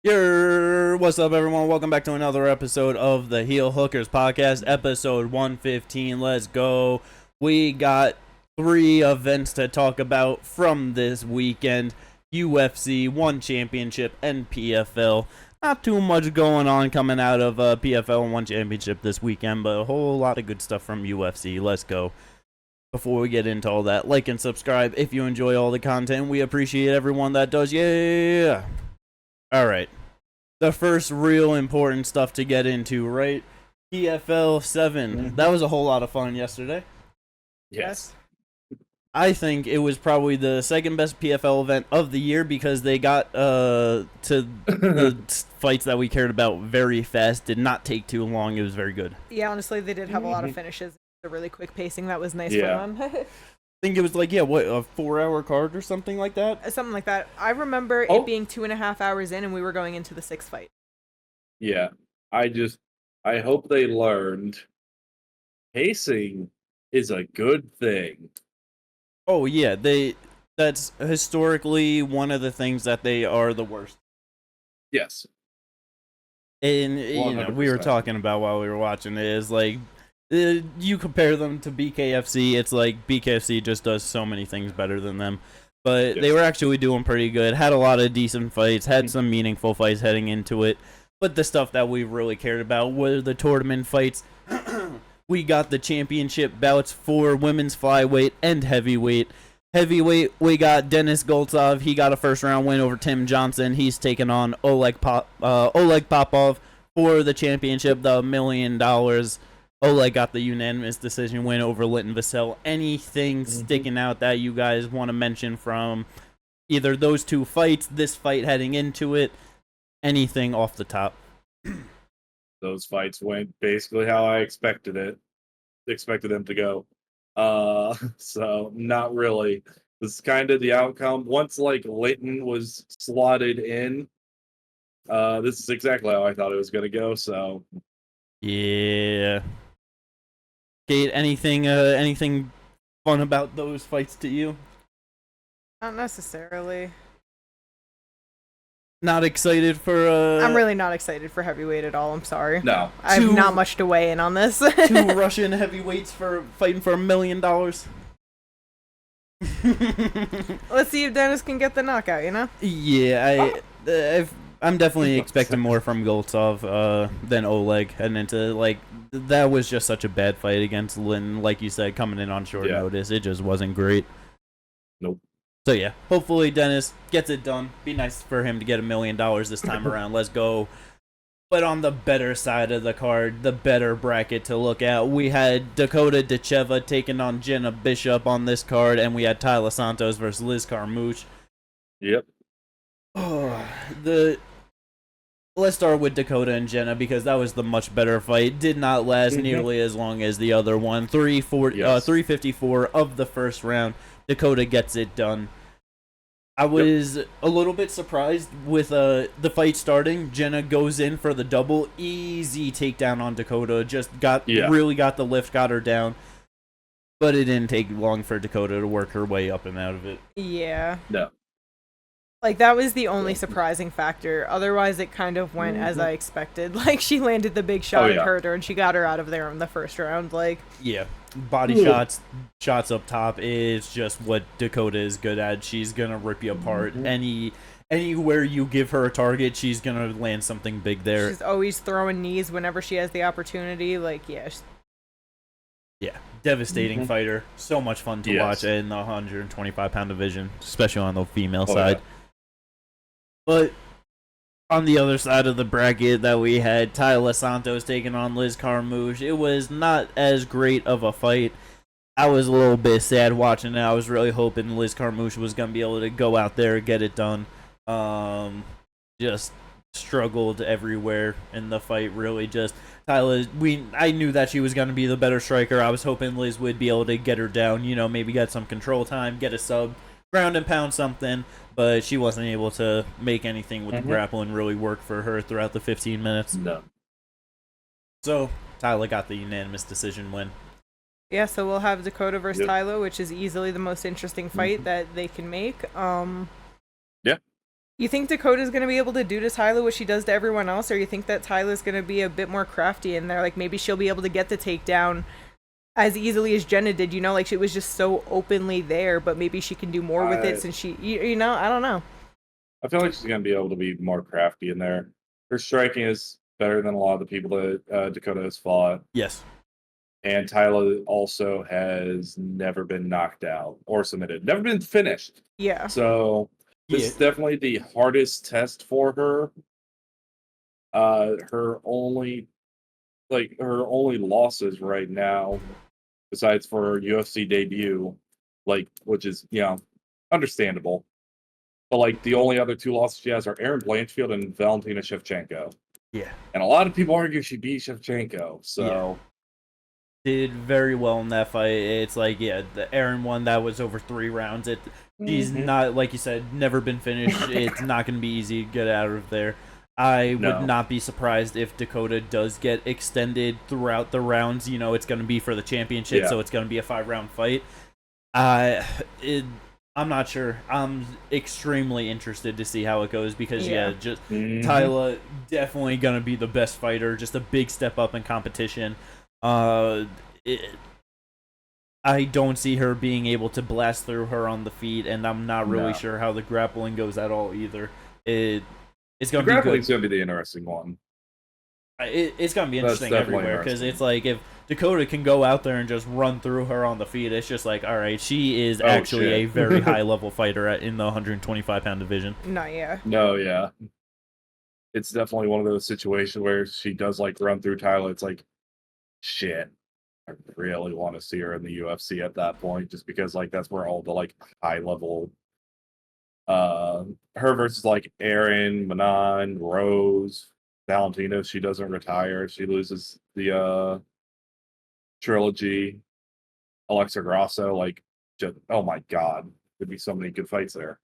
What's up, everyone? Welcome back to another episode of the Heel Hookers Podcast, episode 115. Let's go. We got 3 events to talk about from this weekend. UFC, 1 championship, and PFL. Not too much going on coming out of PFL and 1 championship this weekend, but a whole lot of good stuff from UFC. Let's go. Before we get into all that, like and subscribe if you enjoy all the content. We appreciate everyone that does. Yeah. Alright, the first real important stuff to get into, right? PFL 7. That was a whole lot of fun yesterday. Yes. I think it was probably the second best PFL event of the year because they got to the fights that we cared about very fast. Did not take too long. It was very good. Yeah, honestly, they did have a lot of finishes. A really quick pacing that was nice for them. I think it was like, a 4-hour card or something like that? Something like that. I remember it being 2.5 hours in and we were going into the 6th fight. Yeah. I hope they learned pacing is a good thing. Oh, yeah. That's historically one of the things that they are the worst. Yes. And, we were talking about while we were watching it, is like, you compare them to BKFC, it's like BKFC just does so many things better than them. But they were actually doing pretty good, had a lot of decent fights, had some meaningful fights heading into it. But the stuff that we really cared about were the tournament fights. We got the championship bouts for women's flyweight and heavyweight. Heavyweight, we got Denis Goltsov. He got a first-round win over Tim Johnson. He's taking on Oleg Popov for the championship, the $1 million. Oleg got the unanimous decision win over Linton Vassell. Anything sticking out that you guys want to mention from either those 2 fights, this fight heading into it, anything off the top? Those fights went basically how I expected them to go. So not really. This is kind of the outcome. Once Linton was slotted in, this is exactly how I thought it was going to go. So yeah. Kate, anything fun about those fights to you? Not necessarily. Not excited for I'm really not excited for heavyweight at all, I'm sorry. No. I have not much to weigh in on this. 2 Russian heavyweights for fighting for $1 million. Let's see if Dennis can get the knockout, you know? Yeah, I'm definitely expecting more from Goltsov than Oleg heading into, that was just such a bad fight against Lynn, like you said, coming in on short notice. It just wasn't great. Nope. So yeah, hopefully Dennis gets it done. Be nice for him to get $1 million this time around. Let's go. But on the better side of the card, the better bracket to look at, we had Dakota Decheva taking on Jenna Bishop on this card, and we had Tyler Santos versus Liz Carmouche. Yep. Let's start with Dakota and Jenna because that was the much better fight. Did not last nearly as long as the other one. 354 of the first round. Dakota gets it done. I was a little bit surprised with the fight starting. Jenna goes in for the double. Easy takedown on Dakota. Just really got the lift, got her down. But it didn't take long for Dakota to work her way up and out of it. Yeah. No. That was the only surprising factor. Otherwise, it kind of went as I expected. She landed the big shot and hurt her, and she got her out of there in the first round. Yeah. Body shots up top is just what Dakota is good at. She's gonna rip you apart. Anywhere you give her a target, she's gonna land something big there. She's always throwing knees whenever she has the opportunity. Devastating fighter. So much fun to watch in the 125-pound division, especially on the female side. But on the other side of the bracket that we had Tyler Santos taking on Liz Carmouche, it was not as great of a fight. I was a little bit sad watching it. I was really hoping Liz Carmouche was going to be able to go out there and get it done. Just struggled everywhere in the fight, really. Just Tyler, I knew that she was going to be the better striker. I was hoping Liz would be able to get her down, maybe get some control time, get a sub, ground and pound something, but she wasn't able to make anything with the grappling really work for her throughout the 15 minutes. No. So Tyler got the unanimous decision win. Yeah, so we'll have Dakota versus Tyler, which is easily the most interesting fight that they can make. Yeah. You think Dakota's going to be able to do to Tyler what she does to everyone else, or you think that Tyler's going to be a bit more crafty in there? Like, maybe she'll be able to get the takedown as easily as Jenna did, like she was just so openly there, but maybe she can do more with it since she, I don't know. I feel like she's going to be able to be more crafty in there. Her striking is better than a lot of the people that Dakota has fought. Yes. And Tyler also has never been knocked out or submitted, never been finished. Yeah. So this is definitely the hardest test for her. Her only losses right now, besides for her UFC debut, which is understandable. But the only other 2 losses she has are Erin Blanchfield and Valentina Shevchenko. Yeah. And a lot of people argue she beat Shevchenko. So did very well in that fight. It's the Erin one that was over 3 rounds. She's not, like you said, never been finished. It's not going to be easy to get out of there. I would not be surprised if Dakota does get extended throughout the rounds. It's going to be for the championship, so it's going to be a 5-round fight. I'm not sure. I'm extremely interested to see how it goes because, Tyler definitely going to be the best fighter, just a big step up in competition. I don't see her being able to blast through her on the feet, and I'm not really sure how the grappling goes at all either. It's going to be good. Grappling's going to be the interesting one. It's going to be interesting everywhere because it's if Dakota can go out there and just run through her on the feet, it's just all right, she is actually a very high-level fighter in the 125-pound division. No, yeah. It's definitely one of those situations where she does, run through Tyler. It's shit. I really want to see her in the UFC at that point, just because, that's where all the, high-level... her versus, Erin, Manon, Rose... Valentina, if she doesn't retire, she loses the trilogy. Alexa Grasso, oh my god, there'd be so many good fights there.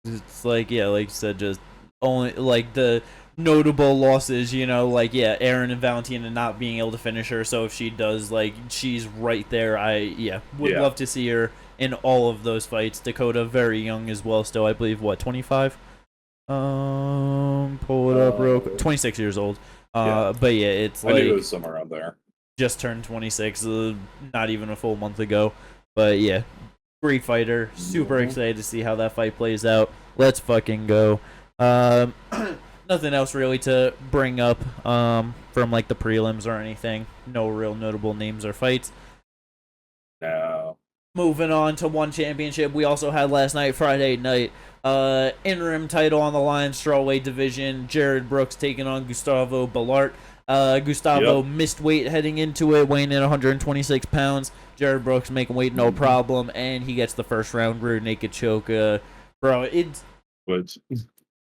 It's like you said, just only the notable losses, Erin and Valentina not being able to finish her. So if she does, she's right there. I would love to see her in all of those fights. Dakota very young as well, still, I believe 25. Pull it up real quick. 26 years old. But it's I knew it was somewhere around there. Just turned 26, not even a full month ago. But great fighter. Super excited to see how that fight plays out. Let's fucking go. Nothing else really to bring up from the prelims or anything. No real notable names or fights. No. Moving on to one championship we also had last night, Friday night. Interim title on the line, strawweight division. Jared Brooks taking on Gustavo Ballart. Gustavo missed weight heading into it, weighing in 126 pounds. Jared Brooks making weight no problem, and he gets the first round rear naked choke. Bro, it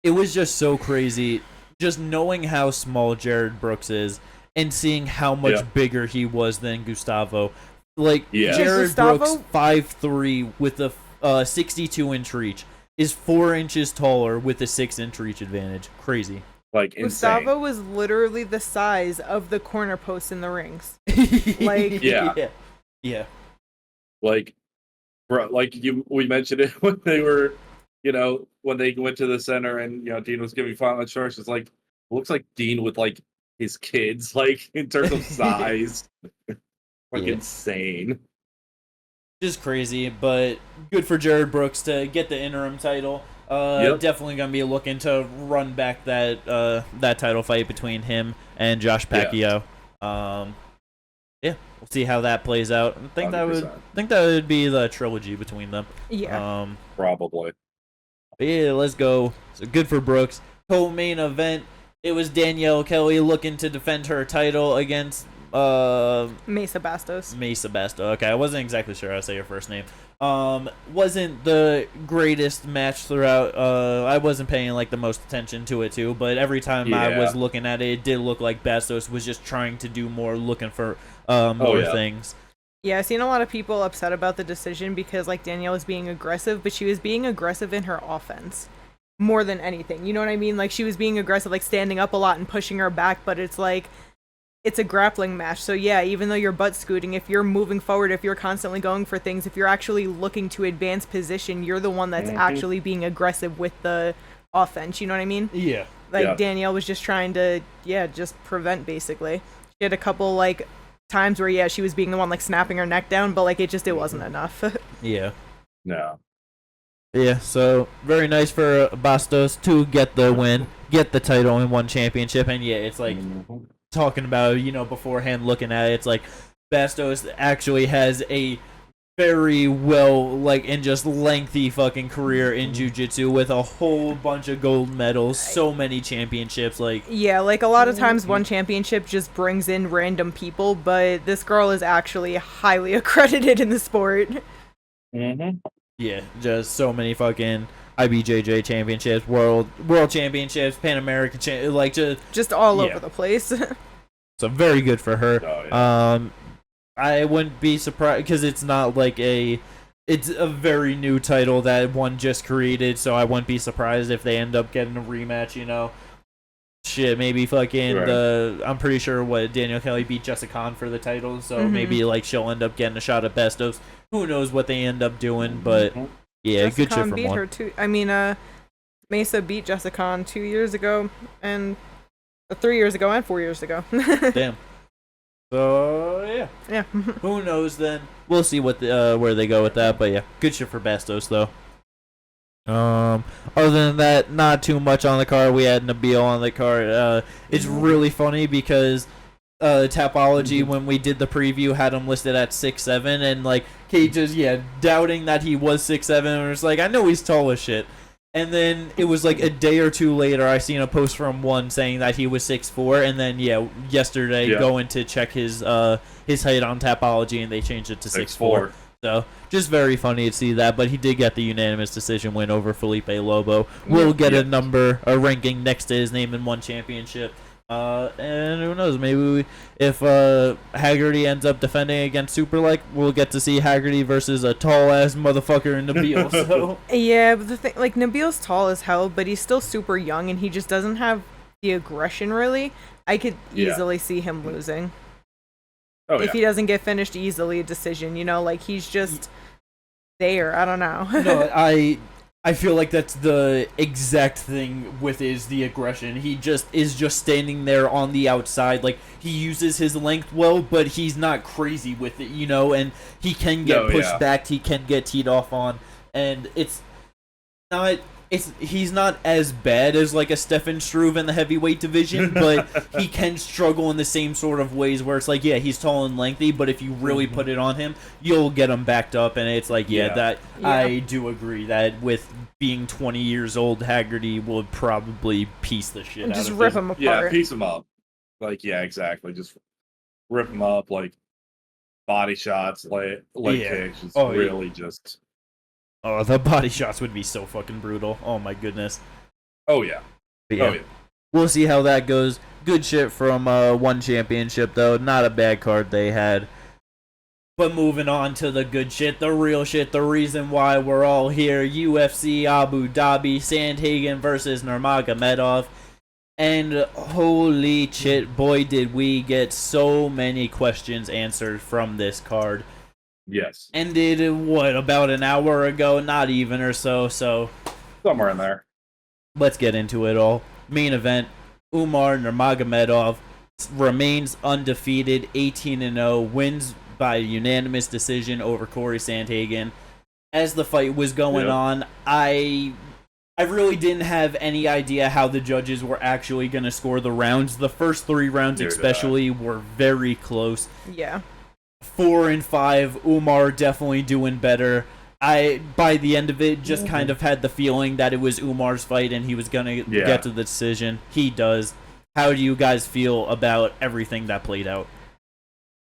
was just so crazy. Just knowing how small Jared Brooks is and seeing how much bigger he was than Gustavo. Jared Brooks, 5'3", with a 62-inch reach, is 4 inches taller with a 6-inch reach advantage. Crazy. Insane. Gustavo was literally the size of the corner posts in the rings. Yeah. Bro, we mentioned it when they were, when they went to the center and Dean was giving final instructions. Looks like Dean with his kids, in terms of size. Insane. Just crazy, but good for Jared Brooks to get the interim title. Definitely gonna be looking to run back that title fight between him and Josh Pacquiao. We'll see how that plays out. I think 100%. that would be the trilogy between them. Probably. Let's go. So good for Brooks. Co-main event. It was Danielle Kelly looking to defend her title against Mesa Bastos. Okay, I wasn't exactly sure how to say her first name. Wasn't the greatest match throughout. I wasn't paying the most attention to it too, but every time I was looking at it, it did look like Bastos was just trying to do more, looking for more things. Yeah, I've seen a lot of people upset about the decision because Danielle was being aggressive, but she was being aggressive in her offense more than anything. You know what I mean? She was being aggressive, standing up a lot and pushing her back, but it's it's a grappling match. So yeah, even though you're butt scooting, if you're moving forward, if you're constantly going for things, if you're actually looking to advance position, you're the one that's actually being aggressive with the offense. You know what I mean? Yeah. Like Danielle was just trying to, just prevent basically. She had a couple like times where she was being the one like snapping her neck down, but like it wasn't enough. Yeah. No. Yeah, so very nice for Bastos to get the win, get the title in one championship, and it's like talking about, beforehand looking at it, it's like Bastos actually has a very well, and just lengthy fucking career in jiu-jitsu with a whole bunch of gold medals, so many championships, Yeah, like a lot of times one championship just brings in random people, but this girl is actually highly accredited in the sport. Yeah, just so many fucking IBJJ championships, world championships, Pan American just all over the place. So very good for her. Oh, yeah. I wouldn't be surprised because it's not it's a very new title that one just created, so I wouldn't be surprised if they end up getting a rematch, Shit, maybe fucking I'm pretty sure Danielle Kelly beat Jessica Khan for the title, so maybe she'll end up getting a shot at Bastos. Who knows what they end up doing, but yeah, Jessica good shit Khan from beat one. her too. I mean, Mesa beat Jessica Khan 2 years ago, and 3 years ago, and 4 years ago. Damn. So yeah. Who knows then? We'll see what where they go with that, but yeah, good shit for Bastos though. Other than that, not too much on the card. We had Nabil on the card. It's really funny because Tapology, when we did the preview, had him listed at 6'7", and Kate just doubting that he was 6'7", and was like, I know he's tall as shit. And then it was a day or two later, I seen a post from one saying that he was 6'4", and then yesterday going to check his height on Tapology, and they changed it to 6'4". So just very funny to see that, but he did get the unanimous decision win over Felipe Lobo. Will get a ranking next to his name in one championship. And who knows, maybe if Haggerty ends up defending against Super we'll get to see Haggerty versus a tall ass motherfucker in Nabil. So yeah, but the thing, Nabil's tall as hell, but he's still super young, and he just doesn't have the aggression really. I could easily see him losing. If he doesn't get finished easily, a decision, he's just there. I don't know. No, I feel like that's the exact thing with the aggression. He just is standing there on the outside. He uses his length well, but he's not crazy with it, and he can get pushed back, he can get teed off on, and he's not as bad as a Stefan Struve in the heavyweight division, but he can struggle in the same sort of ways where it's he's tall and lengthy, but if you really put it on him, you'll get him backed up, and it's I do agree that with being 20 years old, Haggerty would probably piece the shit out of him. Just rip him apart. Yeah, piece him up. Exactly. Just rip him up, body shots, leg kicks. It's really just... Oh, the body shots would be so fucking brutal. Oh my goodness. Oh yeah. We'll see how that goes. Good shit from one championship though. Not a bad card they had. But moving on to the good shit, the real shit, the reason why we're all here. UFC Abu Dhabi, Sandhagen versus Nurmagomedov. And holy shit, boy, did we get so many questions answered from this card. Yes. Ended, about an hour ago? Not even or so, somewhere in there. Let's get into it all. Main event, Umar Nurmagomedov remains undefeated, 18-0, wins by unanimous decision over Corey Sandhagen. As the fight was going on, I really didn't have any idea how the judges were actually going to score the rounds. The first 3 rounds especially were very close. Yeah. 4 and 5, Umar definitely doing better. I, by the end of it, just kind of had the feeling that it was Umar's fight and he was going to get to the decision. He does. How do you guys feel about everything that played out?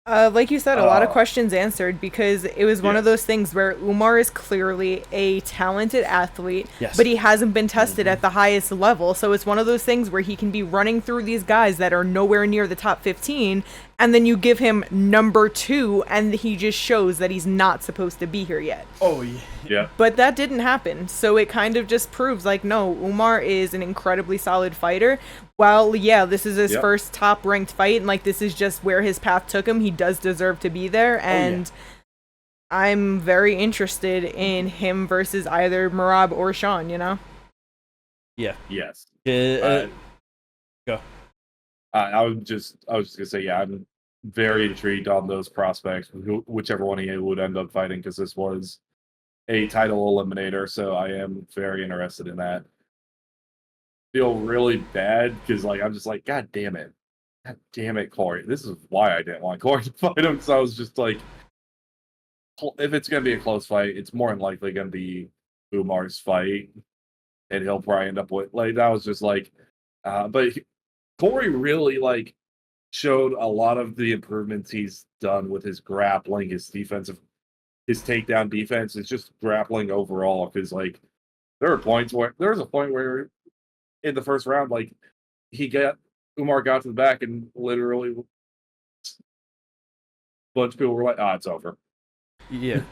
Like you said, a lot of questions answered because it was one of those things where Umar is clearly a talented athlete, but he hasn't been tested at the highest level. So it's one of those things where he can be running through these guys that are nowhere near the top 15, and then you give him number 2, and he just shows that he's not supposed to be here yet. Oh, yeah. But that didn't happen. So it kind of just proves, no, Umar is an incredibly solid fighter. while, yeah, this is his Yep. first top-ranked fight, and, like, this is just where his path took him, he does deserve to be there, and I'm very interested in him versus either Merab or Sean, you know? Yeah. Yes. Go. I was just gonna say, yeah, I'm very intrigued on those prospects, whichever one he would end up fighting, because this was a title eliminator, so I am very interested in that. Feel really bad because, like, I'm just like, God damn it, Corey. This is why I didn't want Corey to fight him. So I was just like, if it's gonna be a close fight, it's more than likely gonna be Umar's fight, and he'll probably end up with, like, that was just like, but Corey really, like, showed a lot of the improvements he's done with his grappling, his takedown defense. It's just grappling overall. Because, like, there was a point where in the first round, like, Umar got to the back and literally a bunch of people were like, it's over. Yeah.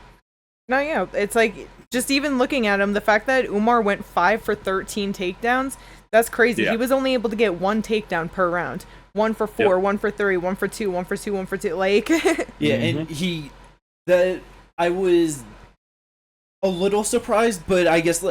No, yeah, it's like, just even looking at him, the fact that Umar went 5 for 13 takedowns, that's crazy. Yeah. He was only able to get 1 takedown per round. 1 for 4, 1 for 3, 1 for 2, 1 for 2, 1 for 2, like... Yeah, and I was a little surprised, but I guess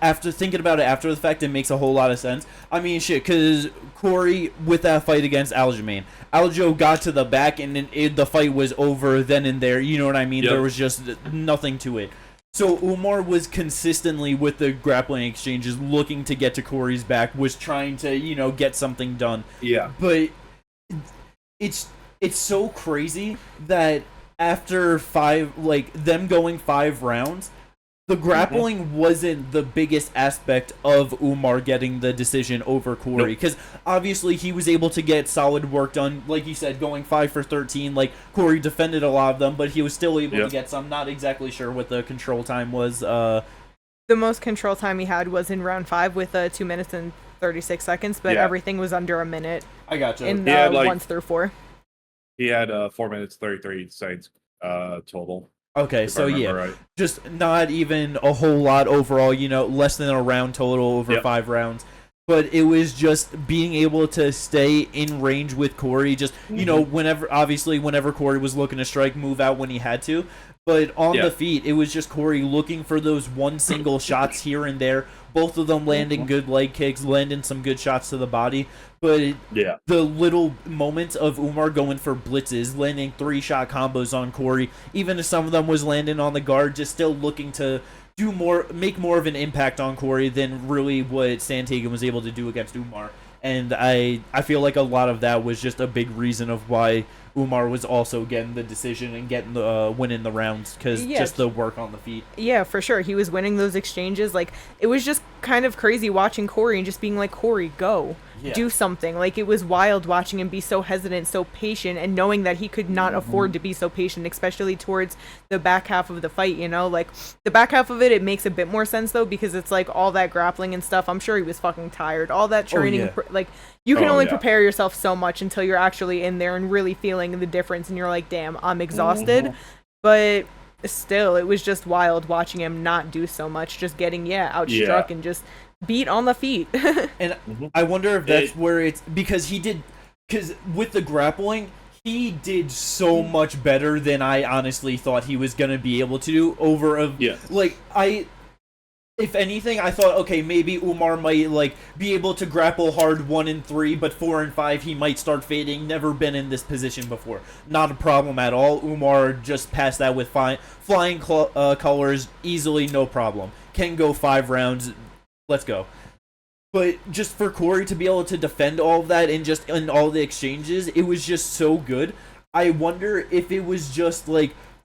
after thinking about it after the fact, it makes a whole lot of sense. I mean, shit, because Corey, with that fight against Aljamain, Aljo got to the back, and the fight was over then and there. You know what I mean? Yep. There was just nothing to it. So Umar was consistently, with the grappling exchanges, looking to get to Corey's back, was trying to, get something done. Yeah. But it's so crazy that after them going 5 rounds, the grappling wasn't the biggest aspect of Umar getting the decision over Corey. Because obviously he was able to get solid work done, like you said, going 5 for 13. Like, Corey defended a lot of them, but he was still able to get some. Not exactly sure what the control time was. The most control time he had was in round 5 with 2 minutes and 36 seconds, but everything was under a minute. I gotcha. In 1 through 4. He had 4 minutes 33 seconds total. Okay, so right. Just not even a whole lot overall, less than a round total over 5 rounds. But it was just being able to stay in range with Corey, just, whenever Corey was looking to strike, move out when he had to. But on the feet, it was just Corey looking for those one single shots here and there, both of them landing good leg kicks, landing some good shots to the body. But the little moments of Umar going for blitzes, landing 3-shot combos on Corey, even if some of them was landing on the guard, just still looking to make more of an impact on Corey than really what Sandhagen was able to do against Umar. And I feel like a lot of that was just a big reason of why Umar was also getting the decision and getting the winning the rounds, because just the work on the feet. Yeah, for sure. He was winning those exchanges. Like, it was just kind of crazy watching Corey and just being like, Corey, go. Do something. Like, it was wild watching him be so hesitant, so patient, and knowing that he could not afford to be so patient, especially towards the back half of the fight, Like, the back half of it makes a bit more sense, though, because it's like all that grappling and stuff. I'm sure he was fucking tired. All that training, you can only prepare yourself so much until you're actually in there and really feeling the difference, and you're like, damn, I'm exhausted. But still, it was just wild watching him not do so much, just getting outstruck and just beat on the feet. And I wonder if that's where it's because with the grappling, he did so much better than I honestly thought he was gonna be able to do if anything, I thought, okay, maybe Umar might be able to grapple hard 1 and 3, but 4 and 5 he might start fading. Never been in this position before. Not a problem at all. Umar just passed that with flying colors easily, no problem. Can go 5 rounds. Let's go. But just for Corey to be able to defend all of that and just in all the exchanges, it was just so good. I wonder if it was just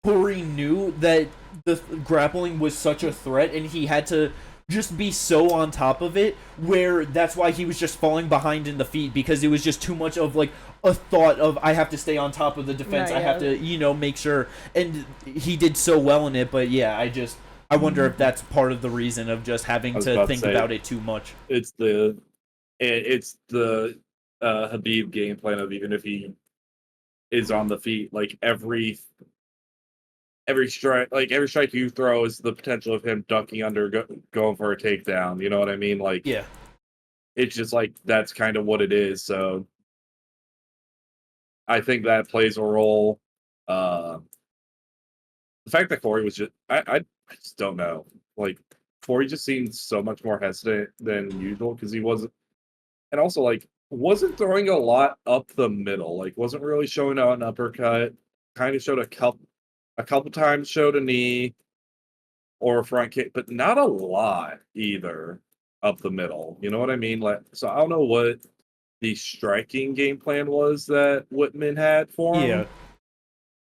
Corey knew that the grappling was such a threat and he had to just be so on top of it, where that's why he was just falling behind in the feet, because it was just too much of a thought of, I have to stay on top of the defense. I have to, make sure. And he did so well in it. But I wonder if that's part of the reason of just having to think about it too much. It's the Habib game plan of, even if he is on the feet, every strike you throw is the potential of him ducking under, going for a takedown. You know what I mean? it's just like that's kind of what it is. So I think that plays a role. The fact that Corey was I just don't know. Like Corey just seemed so much more hesitant than usual because he wasn't, and also like wasn't throwing a lot up the middle. Like wasn't really showing out an uppercut. Kind of showed a couple times showed a knee or a front kick, but not a lot either up the middle. You know what I mean? Like so I don't know what the striking game plan was that Whitman had for him. Yeah.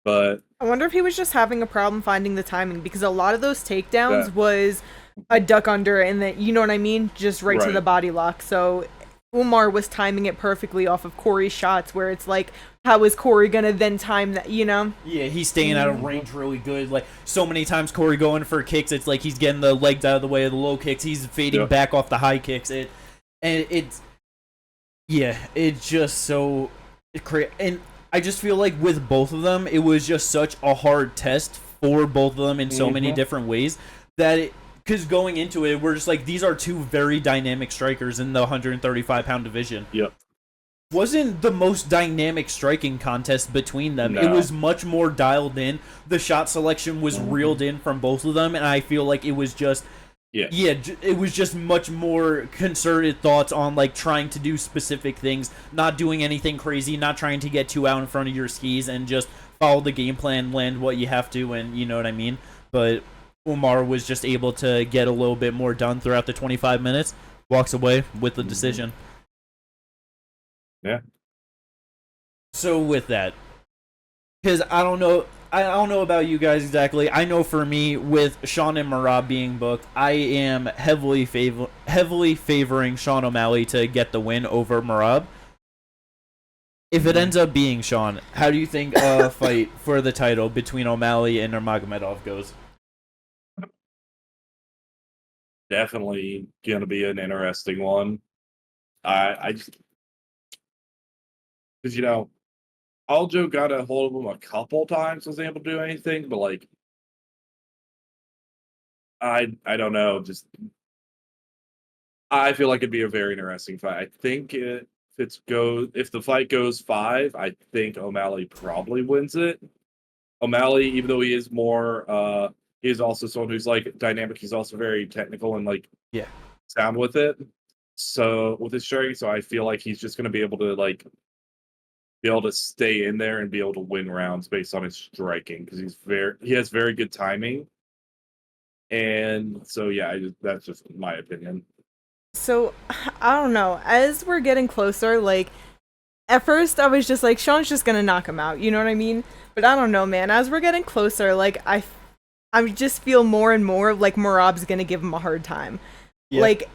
But I wonder if he was just having a problem finding the timing because a lot of those takedowns was a duck under and that, you know what I mean? Just right to the body lock. So Umar was timing it perfectly off of Corey's shots where it's like, how is Corey going to then time that, you know? Yeah, he's staying out of range really good. Like, so many times Corey going for kicks, it's like he's getting the legs out of the way of the low kicks. He's fading back off the high kicks. It's just so crazy. And I just feel like with both of them, it was just such a hard test for both of them in so many different ways that because going into it, we're just like, these are two very dynamic strikers in the 135-pound division. Yep. Wasn't the most dynamic striking contest between them. No. It was much more dialed in. The shot selection was reeled in from both of them, and I feel like it was just it was just much more concerted thoughts on like trying to do specific things, not doing anything crazy, not trying to get too out in front of your skis, and just follow the game plan, land what you have to, and you know what I mean. But Umar was just able to get a little bit more done throughout the 25 minutes, walks away with the decision. Yeah. So with that, because I don't know about you guys exactly. I know for me, with Sean and Merab being booked, I am heavily favoring Sean O'Malley to get the win over Merab. If it ends up being Sean, how do you think a fight for the title between O'Malley and Nurmagomedov goes? Definitely gonna be an interesting one. I just because Aljo got a hold of him a couple times, was able to do anything, but like I don't know. Just I feel like it'd be a very interesting fight. I think if the fight goes 5, I think O'Malley probably wins it. O'Malley, even though he is more, he is also someone who's like dynamic. He's also very technical and like sound with it. So with his striking, so I feel like he's just going to be able to stay in there and be able to win rounds based on his striking because he has very good timing. And so that's just my opinion. So I don't know. As we're getting closer, like at first I was just like Sean's just gonna knock him out. You know what I mean? But I don't know, man. As we're getting closer, like I just feel more and more like Merab's gonna give him a hard time. Yeah. Like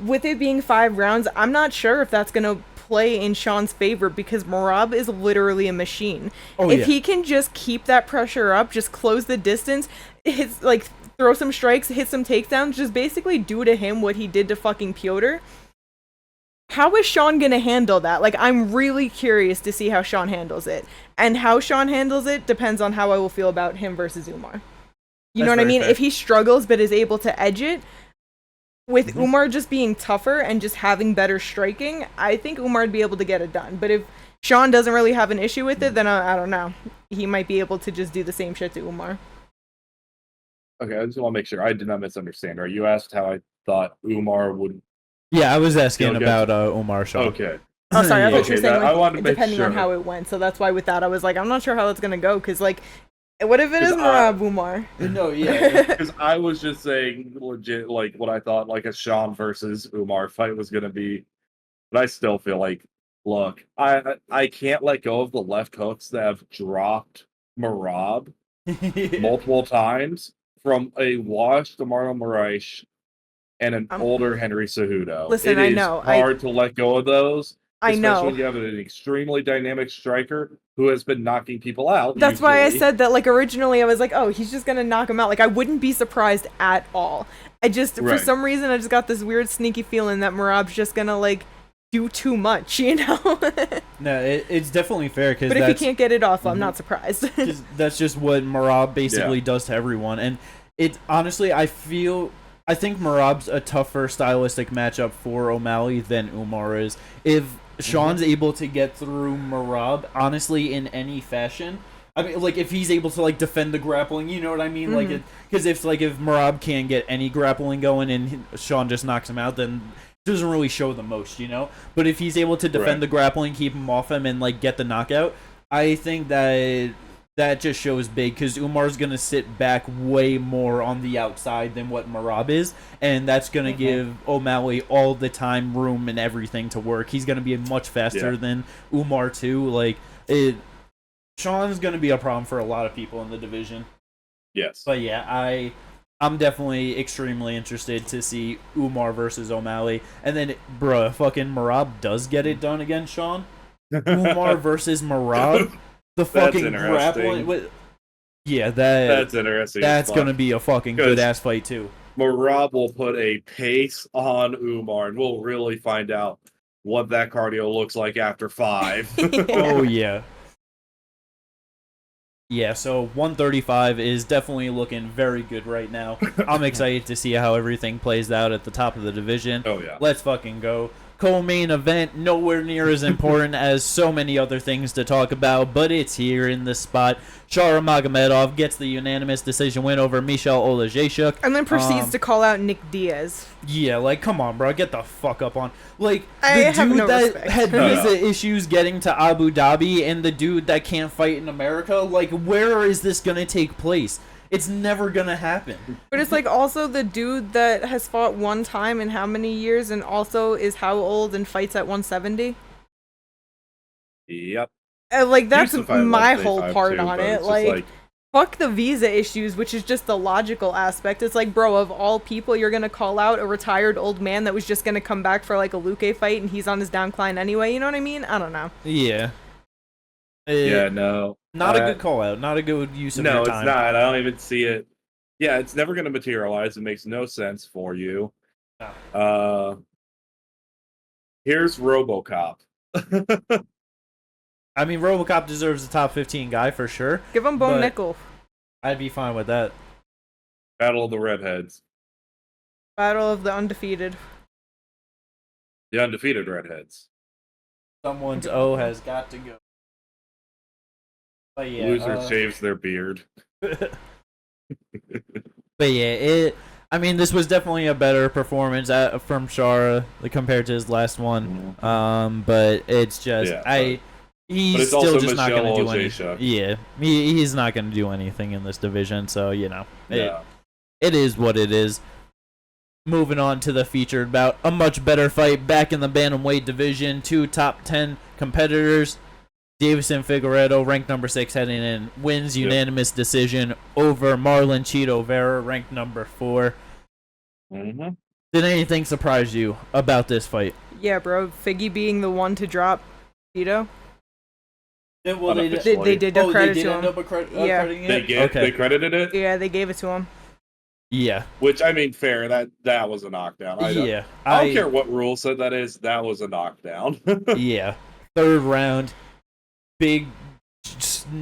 with it being 5 rounds, I'm not sure if that's gonna play in Sean's favor because Merab is literally a machine. If he can just keep that pressure up, just close the distance, hits like throw some strikes, hit some takedowns, just basically do to him what he did to fucking Piotr. How is Sean gonna handle that? Like, I'm really curious to see how Sean handles it. And how Sean handles it depends on how I will feel about him versus Umar. You know what I mean? Fair. If he struggles but is able to edge it, with Umar just being tougher and just having better striking, I think Umar would be able to get it done. But if Sean doesn't really have an issue with it, then I don't know. He might be able to just do the same shit to Umar. Okay, I just want to make sure I did not misunderstand. Are you asked how I thought Umar would? Yeah, I was asking about Umar Sean. Okay. Oh, sorry. I thought you were saying I wanted to make depending on how it went. So that's why with that I was like, I'm not sure how it's gonna go because like, what if it is Merab Umar? No, yeah, because I was just saying legit like what I thought like a Sean versus Umar fight was gonna be, but I still feel like, look, I can't let go of the left hooks that have dropped Merab multiple times. From a washed Amaro Moraes and an older Henry Cejudo. Listen, I know. It's hard to let go of those. I know. Especially when you have an extremely dynamic striker who has been knocking people out. That's why I said that, like, originally I was like, oh, he's just going to knock him out. Like, I wouldn't be surprised at all. For some reason, I just got this weird, sneaky feeling that Merab's just going to, like, do too much, you know? No, it's definitely fair. But if he can't get it off, I'm not surprised. That's just what Merab basically does to everyone. And it honestly, I feel I think Marab's a tougher stylistic matchup for O'Malley than Umar is. If Sean's able to get through Marab, honestly, in any fashion, I mean, like, if he's able to, like, defend the grappling, you know what I mean? Like, because if Marab can't get any grappling going and Sean just knocks him out, then it doesn't really show the most, you know? But if he's able to defend the grappling, keep him off him, and, like, get the knockout, I think that just shows big, because Umar's going to sit back way more on the outside than what Marab is, and that's going to give O'Malley all the time, room, and everything to work. He's going to be much faster than Umar, too. Like, Sean's going to be a problem for a lot of people in the division. Yes. But yeah, I'm definitely extremely interested to see Umar versus O'Malley. And then, bruh, fucking Marab does get it done against Sean. Umar versus Marab. The fucking grappling. Yeah, that's interesting. That's going to be a fucking good-ass fight, too. Marab will put a pace on Umar, and we'll really find out what that cardio looks like after 5. Oh, yeah. Yeah, so 135 is definitely looking very good right now. I'm excited to see how everything plays out at the top of the division. Oh, yeah. Let's fucking go. Co-main event, nowhere near as important as so many other things to talk about, but it's here in the spot. Nurmagomedov gets the unanimous decision win over Michal Olejniczuk. And then proceeds to call out Nick Diaz. Yeah, like, come on, bro, get the fuck up on. Like, the dude that respect. had visa issues getting to Abu Dhabi and the dude that can't fight in America, like, where is this gonna take place? It's never gonna happen. But it's like also the dude that has fought one time in how many years and also is how old and fights at 170? Yep. Like, that's my whole part on it. Like, fuck the visa issues, which is just the logical aspect. It's like, bro, of all people, you're gonna call out a retired old man that was just gonna come back for like a Luque fight and he's on his downcline anyway, you know what I mean? I don't know. Yeah. Yeah, no. Not a good call out. Not a good use of your time. No, it's not. I don't even see it. Yeah, it's never going to materialize. It makes no sense for you. No. Here's RoboCop. I mean, RoboCop deserves a top 15 guy for sure. Give him Bo Nickel. I'd be fine with that. Battle of the Redheads. Battle of the Undefeated. The Undefeated Redheads. Someone's O has got to go. But yeah, loser shaves their beard. But yeah, I mean, this was definitely a better performance from Shara compared to his last one. But it's just he's still just not going to do anything. Yeah, he's not going to do anything in this division. So you know, it is what it is. Moving on to the featured bout, a much better fight back in the bantamweight division. 2 top 10 competitors. Davison Figueiredo, ranked number 6 heading in, wins unanimous decision over Marlon Chito Vera, ranked number 4. Mm-hmm. Did anything surprise you about this fight? Yeah, bro. Figgy being the one to drop Chito. Yeah, well, they did their credit to him. They credited it? Yeah, they gave it to him. Yeah. Which, I mean, fair. That was a knockdown. I don't care what rule said that is. That was a knockdown. Yeah. 3rd round. Big,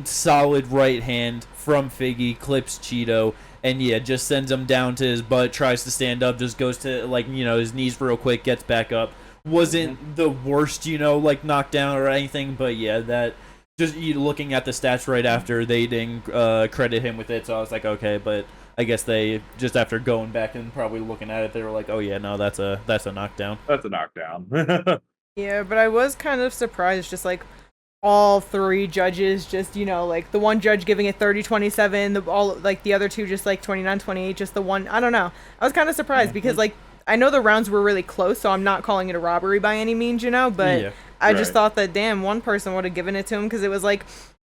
solid right hand from Figgy, clips Chito, and just sends him down to his butt, tries to stand up, just goes to, his knees real quick, gets back up. Wasn't the worst, knockdown or anything, but that, just looking at the stats right after, they didn't credit him with it, so I was like, okay, but I guess they, just after going back and probably looking at it, they were like, oh yeah, no, that's a knockdown. That's a knockdown. Yeah, but I was kind of surprised, just all 3 judges just, the one judge giving it 30-27, the other 2 just 29-28, just the one, I don't know. I was kind of surprised because I know the rounds were really close, so I'm not calling it a robbery by any means, but I just thought that, damn, one person would have given it to him because it was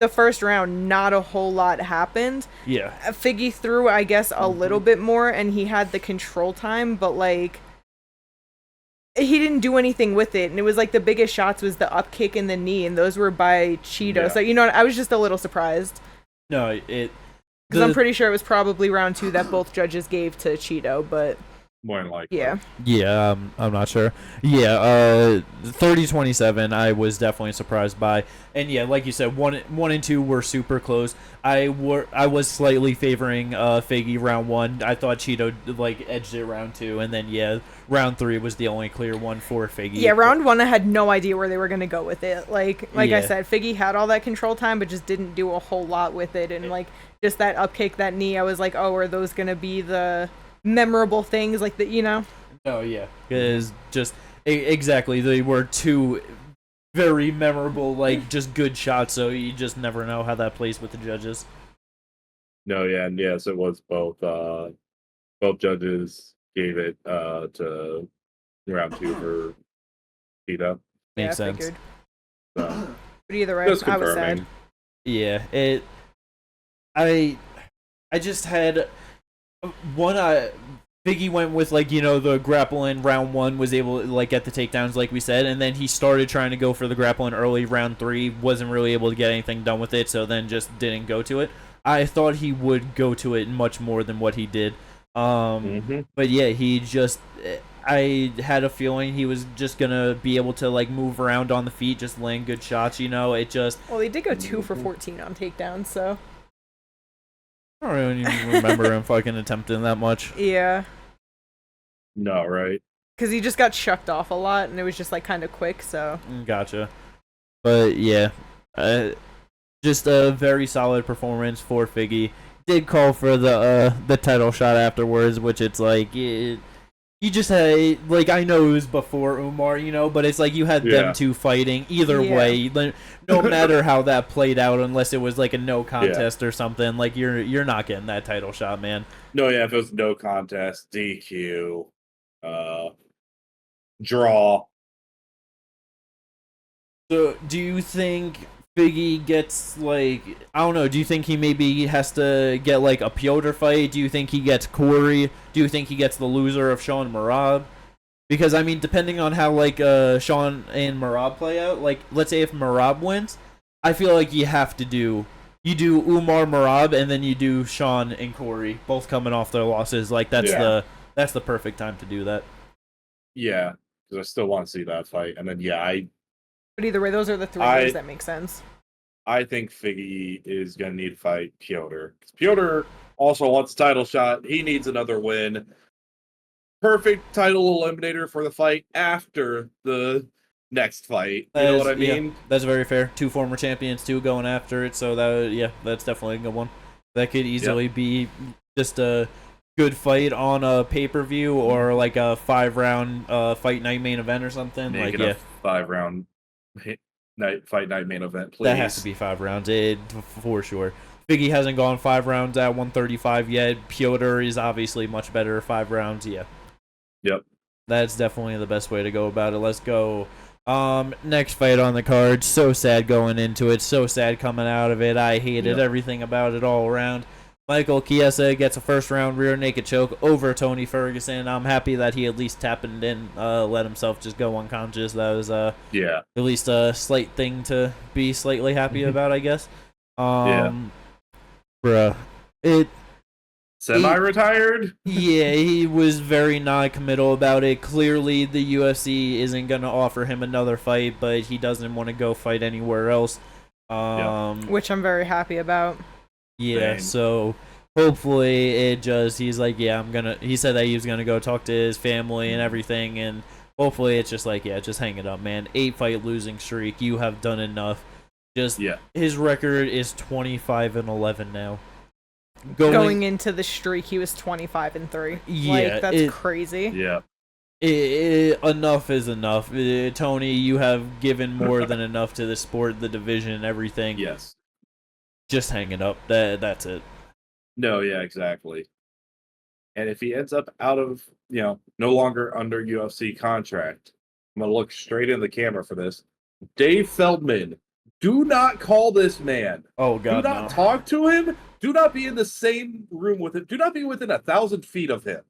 the first round, not a whole lot happened. Yeah. Figgy threw, I guess, a little bit more and he had the control time, but he didn't do anything with it, and it was the biggest shots was the up kick and the knee, and those were by Chito. So I was just a little surprised. No, because I'm pretty sure it was probably round 2 that both judges gave to Chito, but More than likely. Yeah. Yeah, I'm not sure. Yeah, 30-27, I was definitely surprised by. And yeah, like you said, one and two were super close. I was slightly favoring Figgy round one. I thought Chito like edged it round two, and then yeah, round three was the only clear one for Figgy. Yeah, round one I had no idea where they were gonna go with it. Like I Yeah. said, Figgy had all that control time, but just didn't do a whole lot with it. And like just that up kick, that knee, I was like, oh, are those gonna be the memorable things? Like that, you know? Oh yeah, because just exactly they were two very memorable, like just good shots. So you just never know how that plays with the judges. No, yeah, and yes, it was both. Both judges gave it to round two for Chito. Makes Yeah, I sense. figured. So But either way, just I was confirming. sad. Yeah, I just had one. Figgy went with like the grappling round one, was able to like get the takedowns like we said, and then he started trying to go for the grappling early round three, wasn't really able to get anything done with it, so then just didn't go to it. I thought he would go to it much more than what he did. But yeah, he just I had a feeling he was just gonna be able to like move around on the feet, just land good shots. It just Well, he did go 2 for 14 on takedowns, so I don't even remember him fucking attempting that much. yeah. No, right? Because he just got shucked off a lot, and it was just like kind of quick. So Gotcha. But yeah, just a very solid performance for Figgy. Did call for the title shot afterwards, which it's like you just had like I know it was before Umar, but it's like you had them two fighting either Yeah. way. No matter how that played out, unless it was like a no contest or something, like you're not getting that title shot, man. No, yeah, if it was no contest, DQ, draw. So, do you think Figgy gets like I don't know? Do you think he maybe has to get like a Piotr fight? Do you think he gets Corey? Do you think he gets the loser of Sean Marab? Because I mean, depending on how like Sean and Marab play out, like let's say if Marab wins, I feel like you have to do Umar Marab and then you do Sean and Corey both coming off their losses. Like that's the perfect time to do that. Yeah, because I still want to see that fight, and then but either way, those are the three ways that make sense. I think Figgy is going to need to fight Piotr. Piotr also wants a title shot. He needs another win. Perfect title eliminator for the fight after the next fight. You know what I mean? Yeah, that's very fair. Two former champions, two going after it. So that's definitely a good one. That could easily be just a good fight on a pay-per-view or like a 5-round fight night main event or something. Make it a 5-round fight night main event, please. That has to be 5 rounds, for sure. Figgy hasn't gone 5 rounds at 135 yet. Piotr is obviously much better 5 rounds. Yeah. Yep. That's definitely the best way to go about it. Let's go. Next fight on the card. So sad going into it. So sad coming out of it. I hated everything about it all around. Michael Chiesa gets a first-round rear naked choke over Tony Ferguson. I'm happy that he at least tapped it in, let himself just go unconscious. That was at least a slight thing to be slightly happy about, I guess. Bruh, semi-retired. Yeah, he was very non-committal about it. Clearly, the UFC isn't gonna offer him another fight, but he doesn't want to go fight anywhere else. Which I'm very happy about. Yeah, so hopefully he's like, he said that he was gonna go talk to his family and everything, and hopefully it's just like, just hang it up, man. 8-fight losing streak, you have done enough. His record is 25-11 now. Going into the streak, he was 25-3. Yeah, like that's crazy. Yeah. Enough is enough. Tony, you have given more than enough to the sport, the division, everything. Yes. Just hang it up. That's it. No, yeah, exactly. And if he ends up out of, no longer under UFC contract, I'm going to look straight in the camera for this. Dave Feldman, do not call this man. Oh, God, do not talk to him. Do not be in the same room with him. Do not be within 1,000 feet of him.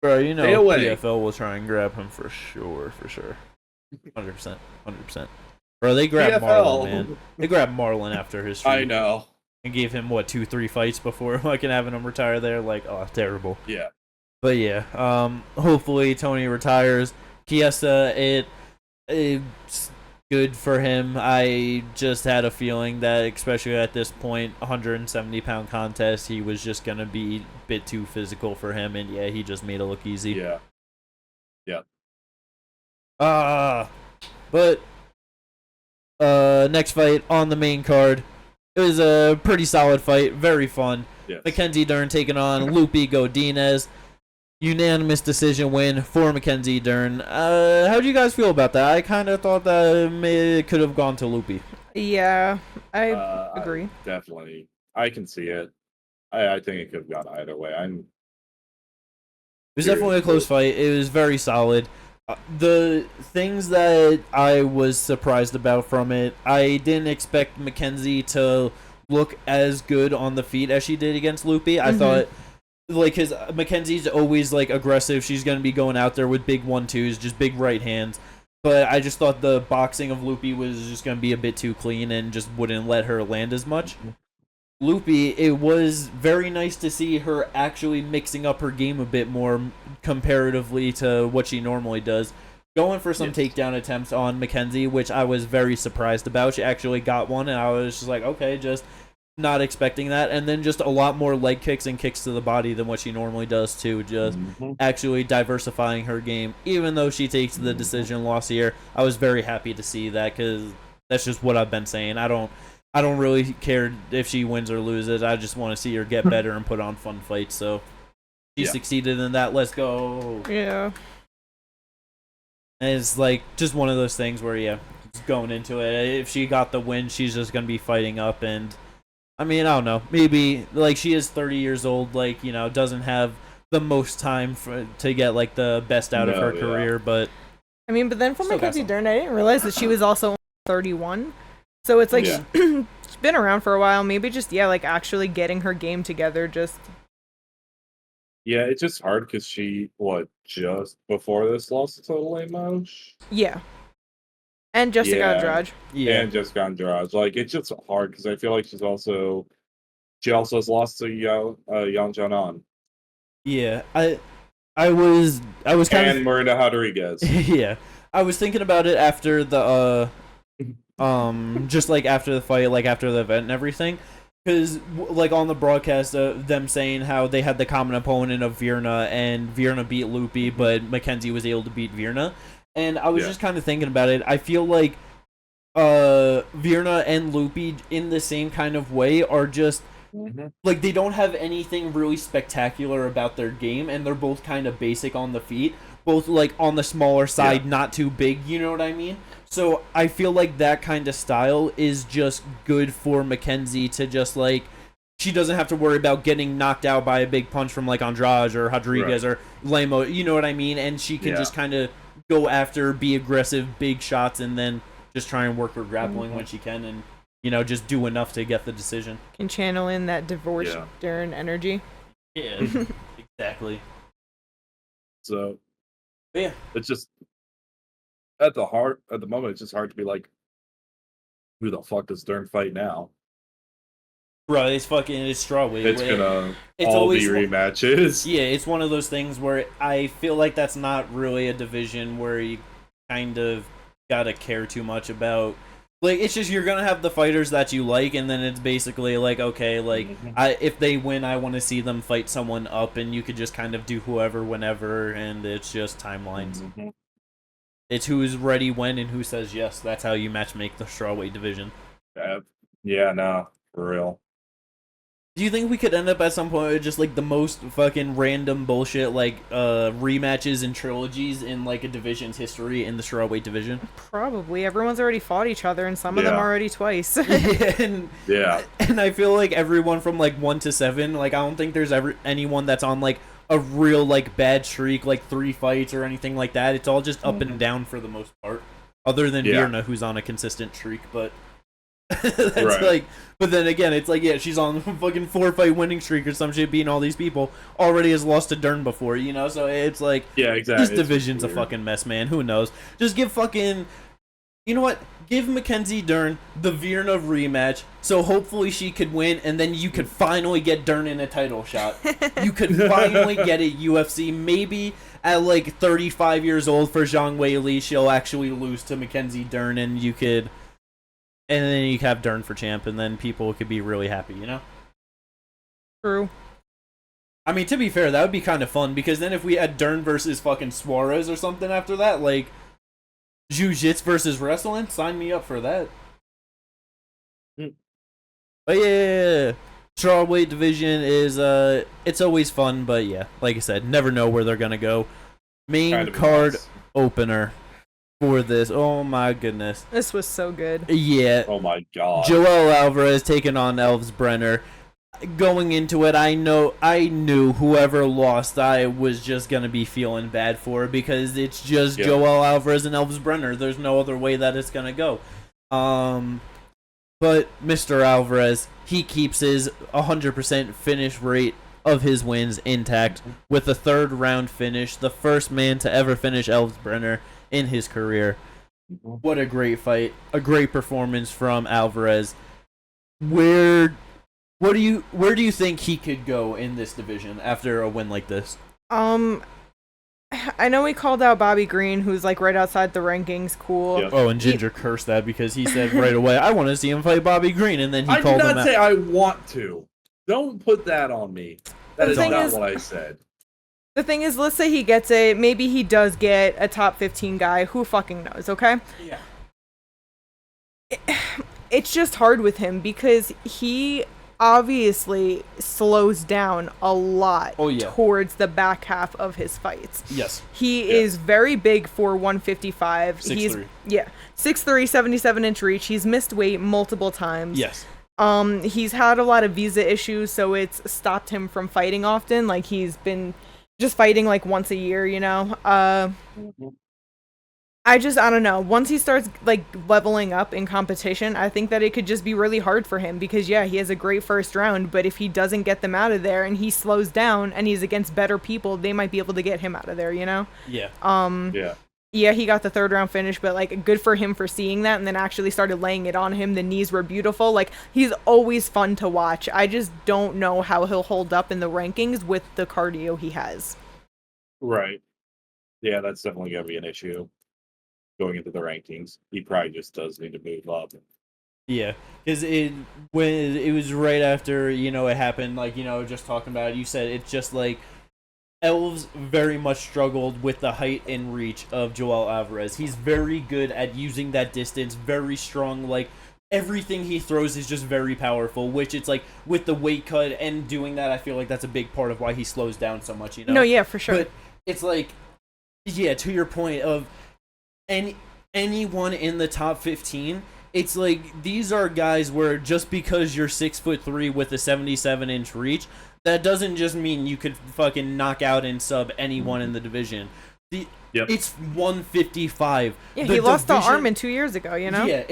Bro, Stay away. PFL will try and grab him for sure. 100%. Bro, they grabbed Marlon, man. They grabbed Marlon after his streak. I know. And gave him, 2-3 fights before fucking having him retire there? Like, oh, terrible. Yeah. But yeah, hopefully Tony retires. Chiesa, it's good for him. I just had a feeling that, especially at this point, 170-pound contest, he was just gonna be a bit too physical for him, and yeah, he just made it look easy. Yeah. But next fight on the main card. It was a pretty solid fight, very fun. Yes. Mackenzie Dern taking on Lupi Godinez. Unanimous decision win for Mackenzie Dern. How do you guys feel about that? I kind of thought that it could have gone to Lupi. Yeah, I agree. Definitely. I can see it. I think it could have gone either way. It was definitely a close fight. It was very solid. The things that I was surprised about from it, I didn't expect Mackenzie to look as good on the feet as she did against Lupi. I thought, like, cause Mackenzie's always like aggressive. She's gonna be going out there with big 1-2s, just big right hands. But I just thought the boxing of Lupi was just gonna be a bit too clean and just wouldn't let her land as much. Lupi, it was very nice to see her actually mixing up her game a bit more comparatively to what she normally does. Going for some takedown attempts on Mackenzie, which I was very surprised about. She actually got one, and I was just like, okay, just not expecting that. And then just a lot more leg kicks and kicks to the body than what she normally does, too. Just actually diversifying her game. Even though she takes the decision loss here, I was very happy to see that, because that's just what I've been saying. I don't really care if she wins or loses. I just want to see her get better and put on fun fights. So she succeeded in that. Let's go. Yeah. And it's like just one of those things where, just going into it. If she got the win, she's just going to be fighting up. And I mean, I don't know. Maybe like she is 30 years old, like, doesn't have the most time to get like the best out of her career. But I mean, but then for Mackenzie Dern, I didn't realize that she was also 31. So it's like she's been around for a while. Maybe just, like actually getting her game together. Just. Yeah, it's just hard because she, just before this lost to Total Amos? Yeah. And Jessica Andrade. Yeah. And Jessica Andrade. Like, it's just hard because I feel like she also has lost to Yang Janan. Yeah, I was kind of... And Marina Rodriguez. Yeah. I was thinking about it after the, just like after the fight, like after the event and everything. Because, like, on the broadcast, them saying how they had the common opponent of Virna, and Virna beat Lupi, but Mackenzie was able to beat Virna. And I was just kind of thinking about it. I feel like Virna and Lupi, in the same kind of way, are just, like, they don't have anything really spectacular about their game, and they're both kind of basic on the feet. Both, like, on the smaller side, not too big, you know what I mean? So I feel like that kind of style is just good for Mackenzie to just, like, she doesn't have to worry about getting knocked out by a big punch from, like, Andrade or Rodriguez or Lemo, you know what I mean? And she can just kind of go after, be aggressive, big shots, and then just try and work her grappling when she can and, just do enough to get the decision. Can channel in that divorce Dern energy. Yeah, exactly. So, yeah. It's just... At the moment, it's just hard to be like, who the fuck does Dern fight now? Bro, it's strawweight. It's gonna all be rematches. Yeah, it's one of those things where I feel like that's not really a division where you kind of gotta care too much about. Like, it's just you're gonna have the fighters that you like, and then it's basically like, okay, like, if they win, I want to see them fight someone up, and you could just kind of do whoever, whenever, and it's just timelines. It's who's ready when and who says yes. That's how you matchmake the strawweight division. Yeah, no, for real. Do you think we could end up at some point with just, like, the most fucking random bullshit, like, rematches and trilogies in, like, a division's history in the strawweight division? Probably. Everyone's already fought each other, and some of them already twice. And I feel like everyone from, like, 1 to 7, like, I don't think there's ever anyone that's on, like, a real, like, bad streak, like 3 fights or anything like that. It's all just up and down for the most part. Other than Virna, who's on a consistent streak, but that's like, but then again, it's like, she's on a fucking 4-fight winning streak or some shit, beating all these people. Already has lost to Dern before, so it's like, exactly. This division's a fucking mess, man. Who knows? Just give fucking, you know what? Give Mackenzie Dern the Virna rematch, so hopefully she could win, and then you could finally get Dern in a title shot. You could finally get it UFC. Maybe at like 35 years old for Zhang Weili, she'll actually lose to Mackenzie Dern, and then you have Dern for champ, and then people could be really happy, you know? True. I mean, to be fair, that would be kind of fun, because then if we had Dern versus fucking Suarez or something after that, like, Jiu-Jitsu versus wrestling, sign me up for that. But yeah, strawweight division is, it's always fun, but yeah, like I said, never know where they're gonna go. Main card opener for this, oh my goodness. This was so good. Yeah. Oh my god. Joel Alvarez taking on Elves Brenner. Going into it, I knew whoever lost, I was just gonna be feeling bad for, because it's just Joel Alvarez and Elvis Brenner. There's no other way that it's gonna go. But Mr. Alvarez, he keeps his 100% finish rate of his wins intact with a third round finish, the first man to ever finish Elvis Brenner in his career. What a great fight, a great performance from Alvarez. Where do you think he could go in this division after a win like this? I know we called out Bobby Green, who's like right outside the rankings. Cool. Yep. Oh, and Ginger cursed that because he said right away, "I want to see him fight Bobby Green," and then he called him out. I did not say I want to. Don't put that on me. That is not what I said. The thing is, let's say he gets it. Maybe he does get a top 15 guy. Who fucking knows? Okay. Yeah. It's just hard with him because he obviously slows down a lot towards the back half of his fights. Yes. He is very big for 155. 6'3". 6'3", 77-inch reach. He's missed weight multiple times. Yes. He's had a lot of visa issues, so it's stopped him from fighting often. Like, he's been just fighting like once a year, you know? I don't know. Once he starts like leveling up in competition, I think that it could just be really hard for him because he has a great first round, but if he doesn't get them out of there and he slows down and he's against better people, they might be able to get him out of there, you know? Yeah. Yeah, he got the third round finish, but like good for him for seeing that and then actually started laying it on him. The knees were beautiful. Like, he's always fun to watch. I just don't know how he'll hold up in the rankings with the cardio he has. Right. Yeah, that's definitely going to be an issue. Going into the rankings, he probably just does need to move up. Yeah, because when it was right after it happened, like just talking about it, you said it's just like Elves very much struggled with the height and reach of Joel Alvarez. He's very good at using that distance, very strong. Like, everything he throws is just very powerful. Which it's like with the weight cut and doing that, I feel like that's a big part of why he slows down so much. No, yeah, for sure. But it's like, to your point of. Anyone in the top 15, it's like these are guys where just because you're 6'3" with a 77-inch reach, that doesn't just mean you could fucking knock out and sub anyone in the division. It's 155. Yeah, he lost the Armin 2 years ago, you know? Yeah,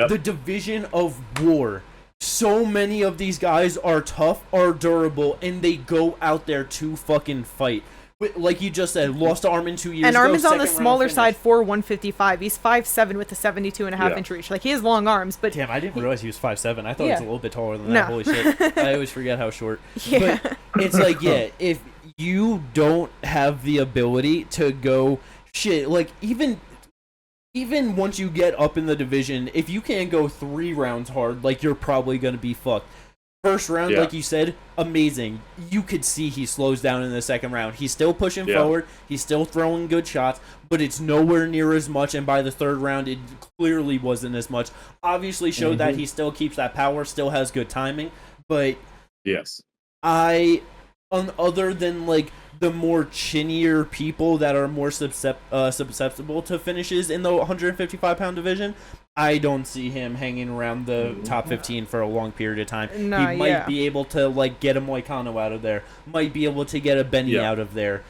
the division of war. So many of these guys are tough, are durable, and they go out there to fucking fight. Like you just said, lost to Armin 2 years ago. And Armin's on the smaller side for 155. He's 5'7" with a 72.5-inch reach. Like, he has long arms, but... Damn, I didn't realize he was 5'7". I thought he was a little bit taller than that. Holy shit. I always forget how short. Yeah. But it's like, if you don't have the ability to go... Shit, like, even once you get up in the division, if you can't go 3 rounds hard, like, you're probably going to be fucked. First round, like you said, amazing. You could see he slows down in the second round. He's still pushing forward. He's still throwing good shots, but it's nowhere near as much. And by the third round, it clearly wasn't as much. Obviously showed that he still keeps that power, still has good timing. But other than like the more chinnier people that are more susceptible to finishes in the 155-pound division, I don't see him hanging around the top 15 for a long period of time. He might be able to like get a Moicano out of there, might be able to get a Benny out of there.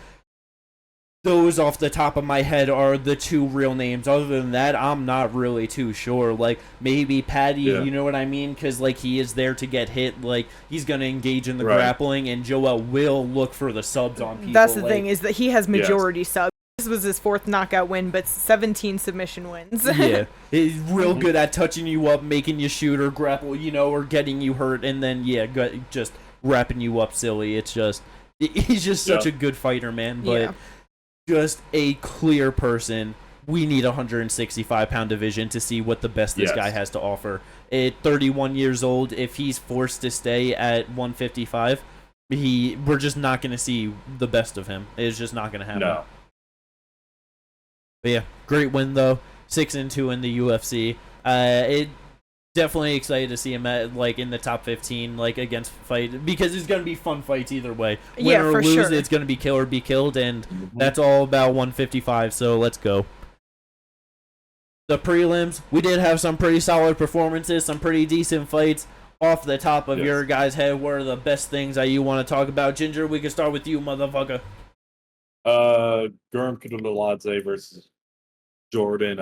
Those off the top of my head are the 2 real names. Other than that, I'm not really too sure. Like, maybe Patty, you know what I mean? Because, like, he is there to get hit. Like, he's going to engage in the grappling, and Joel will look for the subs on people. That's the thing, is that he has majority subs. this was his 4th knockout win, but 17 submission wins. Yeah, he's real good at touching you up, making you shoot or grapple, or getting you hurt, and then just wrapping you up silly. It's just he's just such a good fighter, man. But just a clear person. We need a 165-pound division to see what the best this guy has to offer. At 31 years old, if he's forced to stay at 155, we're just not going to see the best of him. It's just not going to happen. No. But yeah, great win though. 6-2 in the UFC. It definitely excited to see him at in the top 15 against fight, because it's going to be fun fights either way. Win or lose, sure. It's going to be kill or be killed, and that's all about 155. So let's go. The prelims, we did have some pretty solid performances, some pretty decent fights. Off the top of your guys' head, what are the best things that you want to talk about? Ginger, we can start with you, motherfucker. Guram Kudulladze versus Jordan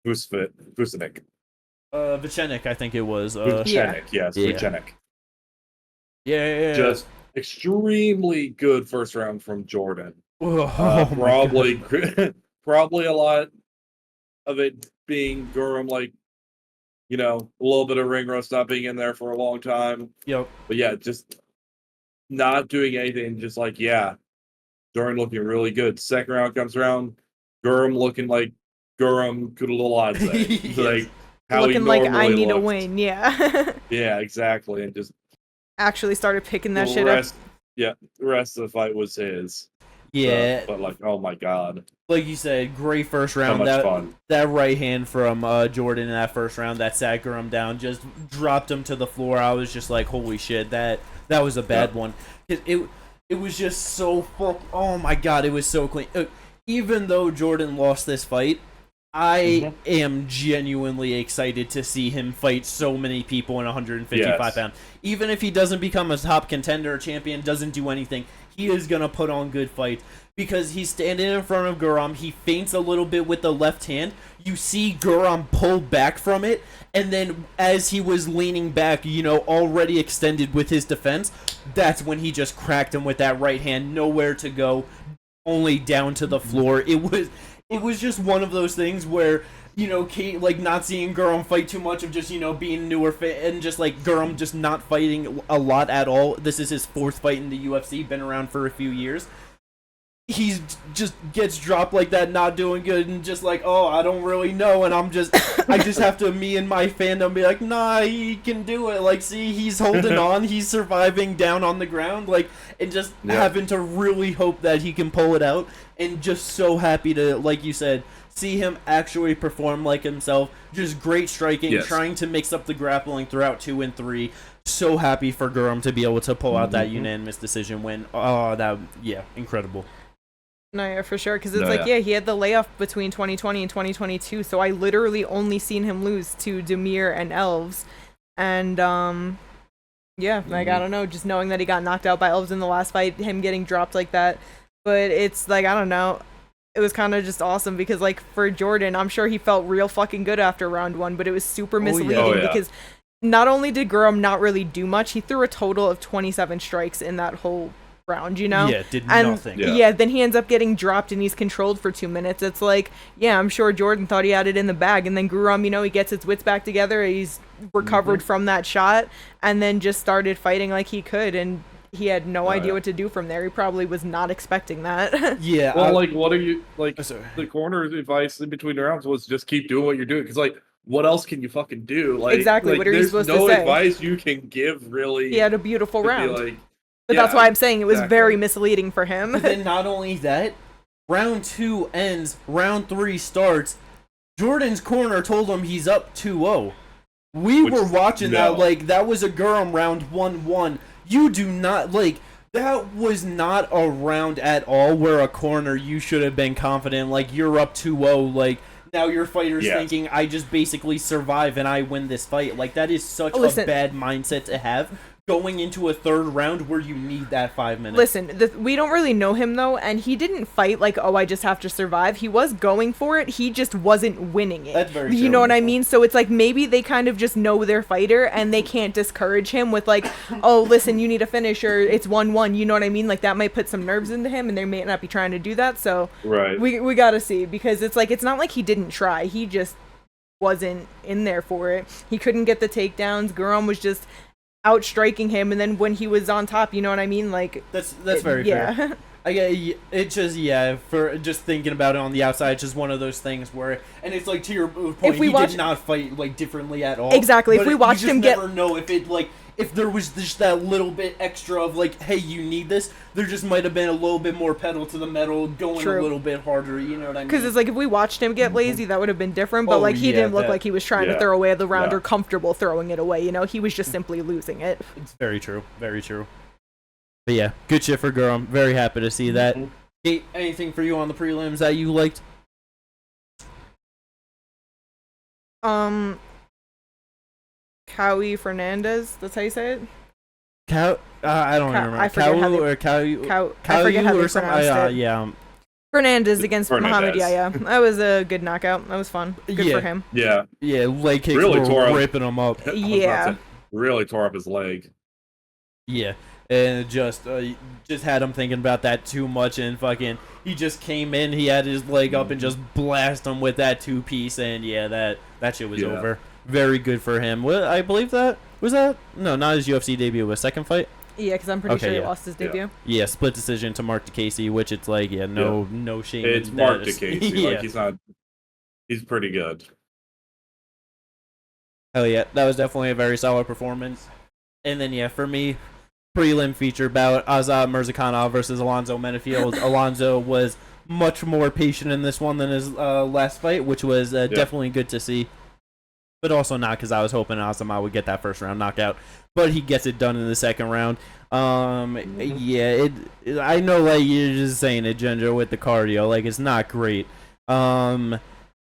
Vucinic. Vucinic, I think it was. Vucinic, yes, Vucinic. Yeah. Just extremely good first round from Jordan. Probably a lot of it being Guram, a little bit of ring rust not being in there for a long time. Yep. But yeah, just not doing anything. Just Jordan looking really good. Second round comes around, Guram looking like Guram Kudulladze. How looking he like I need looked. a win. Yeah. Yeah, exactly. And just actually started picking that shit up. Yeah, the rest of the fight was his. Yeah. But oh my god. Like you said, great first round. So much fun. That right hand from Jordan in that first round that sat Guram down, just dropped him to the floor. I was just like, holy shit, that was a bad one. It was just so oh my god, it was so clean. Even though Jordan lost this fight, I am genuinely excited to see him fight so many people in 155 pounds. Even if he doesn't become a top contender or champion, doesn't do anything, he is going to put on good fights, because he's standing in front of Guram. He feints a little bit with the left hand. You see Guram pull back from it, and then as he was leaning back, already extended with his defense, that's when he just cracked him with that right hand. Nowhere to go, only down to the floor. It was just one of those things where, Kate, not seeing Guram fight too much, of just, being newer fit, and just, Guram just not fighting a lot at all. This is his 4th fight in the UFC, been around for a few years. He just gets dropped like that, not doing good, and just oh, I don't really know, and I just have to, me and my fandom, be like, nah, he can do it. See, he's holding on, he's surviving down on the ground, and just having to really hope that he can pull it out, and just so happy to, like you said, see him actually perform like himself. Just great striking, trying to mix up the grappling throughout 2 and 3. So happy for Guram to be able to pull out that unanimous decision win. Oh, incredible. No, yeah, for sure, because it's he had the layoff between 2020 and 2022, so I literally only seen him lose to Demir and Elves, and I don't know, just knowing that he got knocked out by Elves in the last fight, him getting dropped like that, but it's I don't know, it was kind of just awesome, because for Jordan, I'm sure he felt real fucking good after round 1, but it was super misleading because not only did Guram not really do much, he threw a total of 27 strikes in that whole round, did nothing. Then he ends up getting dropped and he's controlled for 2 minutes. It's I'm sure Jordan thought he had it in the bag, and then Guram, he gets his wits back together, he's recovered from that shot, and then just started fighting like he could, and he had no idea what to do from there. He probably was not expecting that. Well, what are you the corner advice in between the rounds was just keep doing what you're doing, because what else can you fucking do? Exactly, what are you supposed to say? There's no advice you can give, really. He had a beautiful round. But that's why I'm saying it was very misleading for him. But then not only that, round 2 ends, round 3 starts. Jordan's corner told him he's up 2-0. We were watching that that was a Guram round 1-1. You do not, that was not a round at all where a corner you should have been confident, you're up 2-0, now your fighter's thinking, I just basically survive and I win this fight. That is such a bad mindset to have. going into a third round where you need that 5 minutes. Listen, we don't really know him though, and he didn't fight like, oh, I just have to survive. He was going for it. He just wasn't winning it. That's very true. You know what I mean? So it's like maybe they kind of just know their fighter and they can't discourage him with like, oh, listen, you need a finisher. It's 1-1. You know what I mean? Like that might put some nerves into him, and they may not be trying to do that. So right. we gotta see, because it's like it's not like he didn't try. He just wasn't in there for it. He couldn't get the takedowns. Guram was just outstriking him, and then when he was on top, you know what I mean? Like that's very fair. It just for just thinking about it on the outside, it's just one of those things where, and it's like to your point, he did not fight like differently at all. Exactly. If we watched him get, never know if it like if there was just that little bit extra of like, hey, you need this. There just might have been a little bit more pedal to the metal, going a little bit harder. You know what I mean? Because it's like if we watched him get lazy, that would have been different. But he didn't look like he was trying to throw away the round or comfortable throwing it away. You know, he was just simply losing it. It's very true. Very true. But yeah, good shit for Guram. Very happy to see that. Kate, anything for you on the prelims that you liked? Cowie Fernandez, that's how you say it? I don't remember. I forget how they pronounced it. Fernandez against Muhammad Yahya. That was a good knockout. That was fun. Good for him. Yeah. Yeah, leg kicks really were ripping him up. Yeah. Really tore up his leg. Yeah. And just had him thinking about that too much, and fucking he just came in, he had his leg up and just blast him with that 2-piece, and that shit was over. Very good for him. Well, I believe that no, not his UFC debut, was second fight. Yeah, because I'm pretty sure he lost his debut. Yeah, split decision to Mark DeCasey, which it's like no shame. It's Mark DeCasey. Like he's pretty good. Hell yeah, that was definitely a very solid performance. And then for me, prelim feature bout, Azat Mirzakhanov versus Alonzo Menafield. Alonzo was much more patient in this one than his last fight, which was definitely good to see. But also not, because I was hoping Azamah would get that first round knockout. But he gets it done in the second round. I know, like, you're just saying it, Ginger, with the cardio. Like, it's not great. I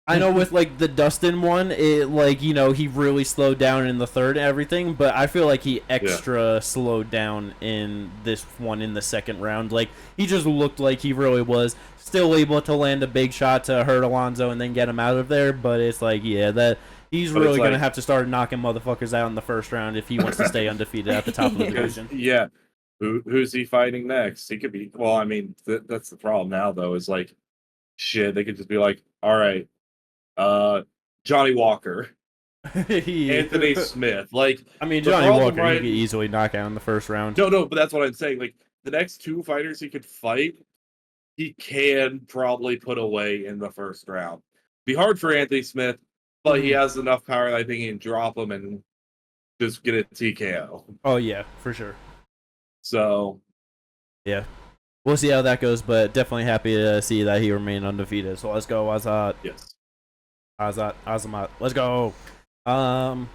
know with, like, the Dustin one, it, like, he really slowed down in the third and everything, but I feel like he extra slowed down in this one in the second round. Like, he just looked like he really was still able to land a big shot to hurt Alonzo and then get him out of there, but it's like, he's really going to have to start knocking motherfuckers out in the first round if he wants to stay undefeated at the top of the division. Yeah. Who's he fighting next? He could be, well, I mean, that's the problem now, though, is like, shit, they could just be like, all right, Johnny Walker, Anthony Smith. Like, I mean, Johnny Walker, he could easily knock out in the first round. No, but that's what I'm saying. Like, the next two fighters he could fight, he can probably put away in the first round. Be hard for Anthony Smith, but he has enough power that I think he can drop him and just get a TKO. Oh, yeah, for sure. So, yeah. We'll see how that goes, but definitely happy to see that he remained undefeated. So let's go, Azat. Yes. Azamat. Let's go. Other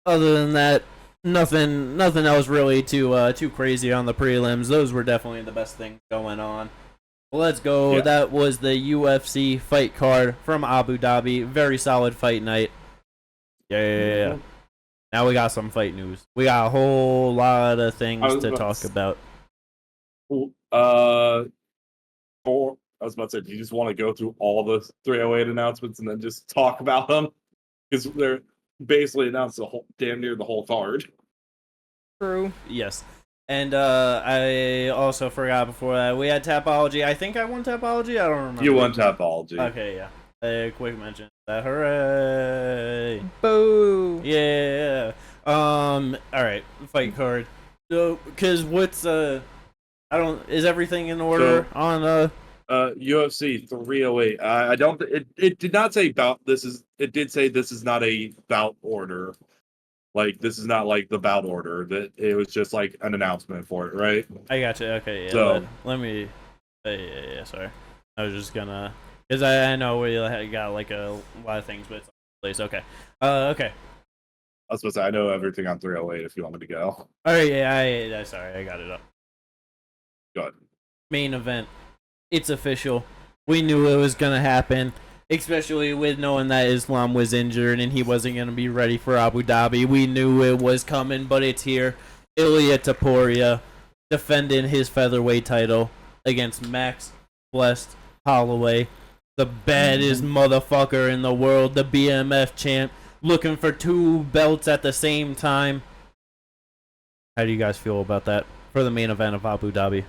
than that, nothing else really too crazy on the prelims. Those were definitely the best things going on. Let's go. Yeah. That was the UFC fight card from Abu Dhabi. Very solid fight night. Yeah. Mm-hmm. Now we got some fight news. We got a whole lot of things to talk about. I was about to say, do you just want to go through all the 308 announcements and then just talk about them? Because they're basically announced damn near the whole card. True. Yes. And I also forgot before that, we had Tapology. I think I won Tapology? I don't remember. You won Tapology. Okay, yeah. A quick mention. Hooray! Boo! Yeah. Alright, fight card. So, because what's, is everything in order on, UFC 308. I don't. It did not say bout. It did say this is not a bout order. Like, this is not like the bout order. That it was just like an announcement for it, right? I gotcha. Okay. Yeah. So let me. Yeah. Sorry. I was just gonna. Because I know we got like a lot of things, but it's place. Okay. Okay. I was supposed to say, I know everything on 308 if you want me to go. All right. Yeah. Sorry. I got it up. Go ahead. Main event. It's official. We knew it was gonna happen. especially with knowing that Islam was injured and he wasn't going to be ready for Abu Dhabi. We knew it was coming, but it's here. Ilia Topuria defending his featherweight title against Max Blessed Holloway, the baddest motherfucker in the world, the BMF champ, looking for 2 belts at the same time. How do you guys feel about that for the main event of Abu Dhabi?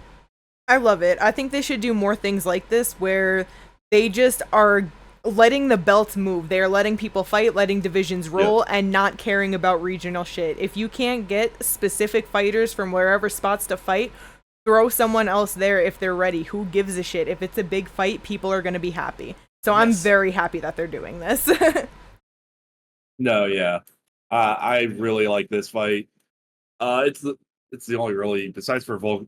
I love it. I think they should do more things like this where they just are letting the belts move. They're letting people fight, letting divisions roll, and not caring about regional shit. If you can't get specific fighters from wherever spots to fight, throw someone else there if they're ready. Who gives a shit? If it's a big fight, people are going to be happy. So I'm very happy that they're doing this. No, yeah. I really like this fight. It's the only really, besides for Volk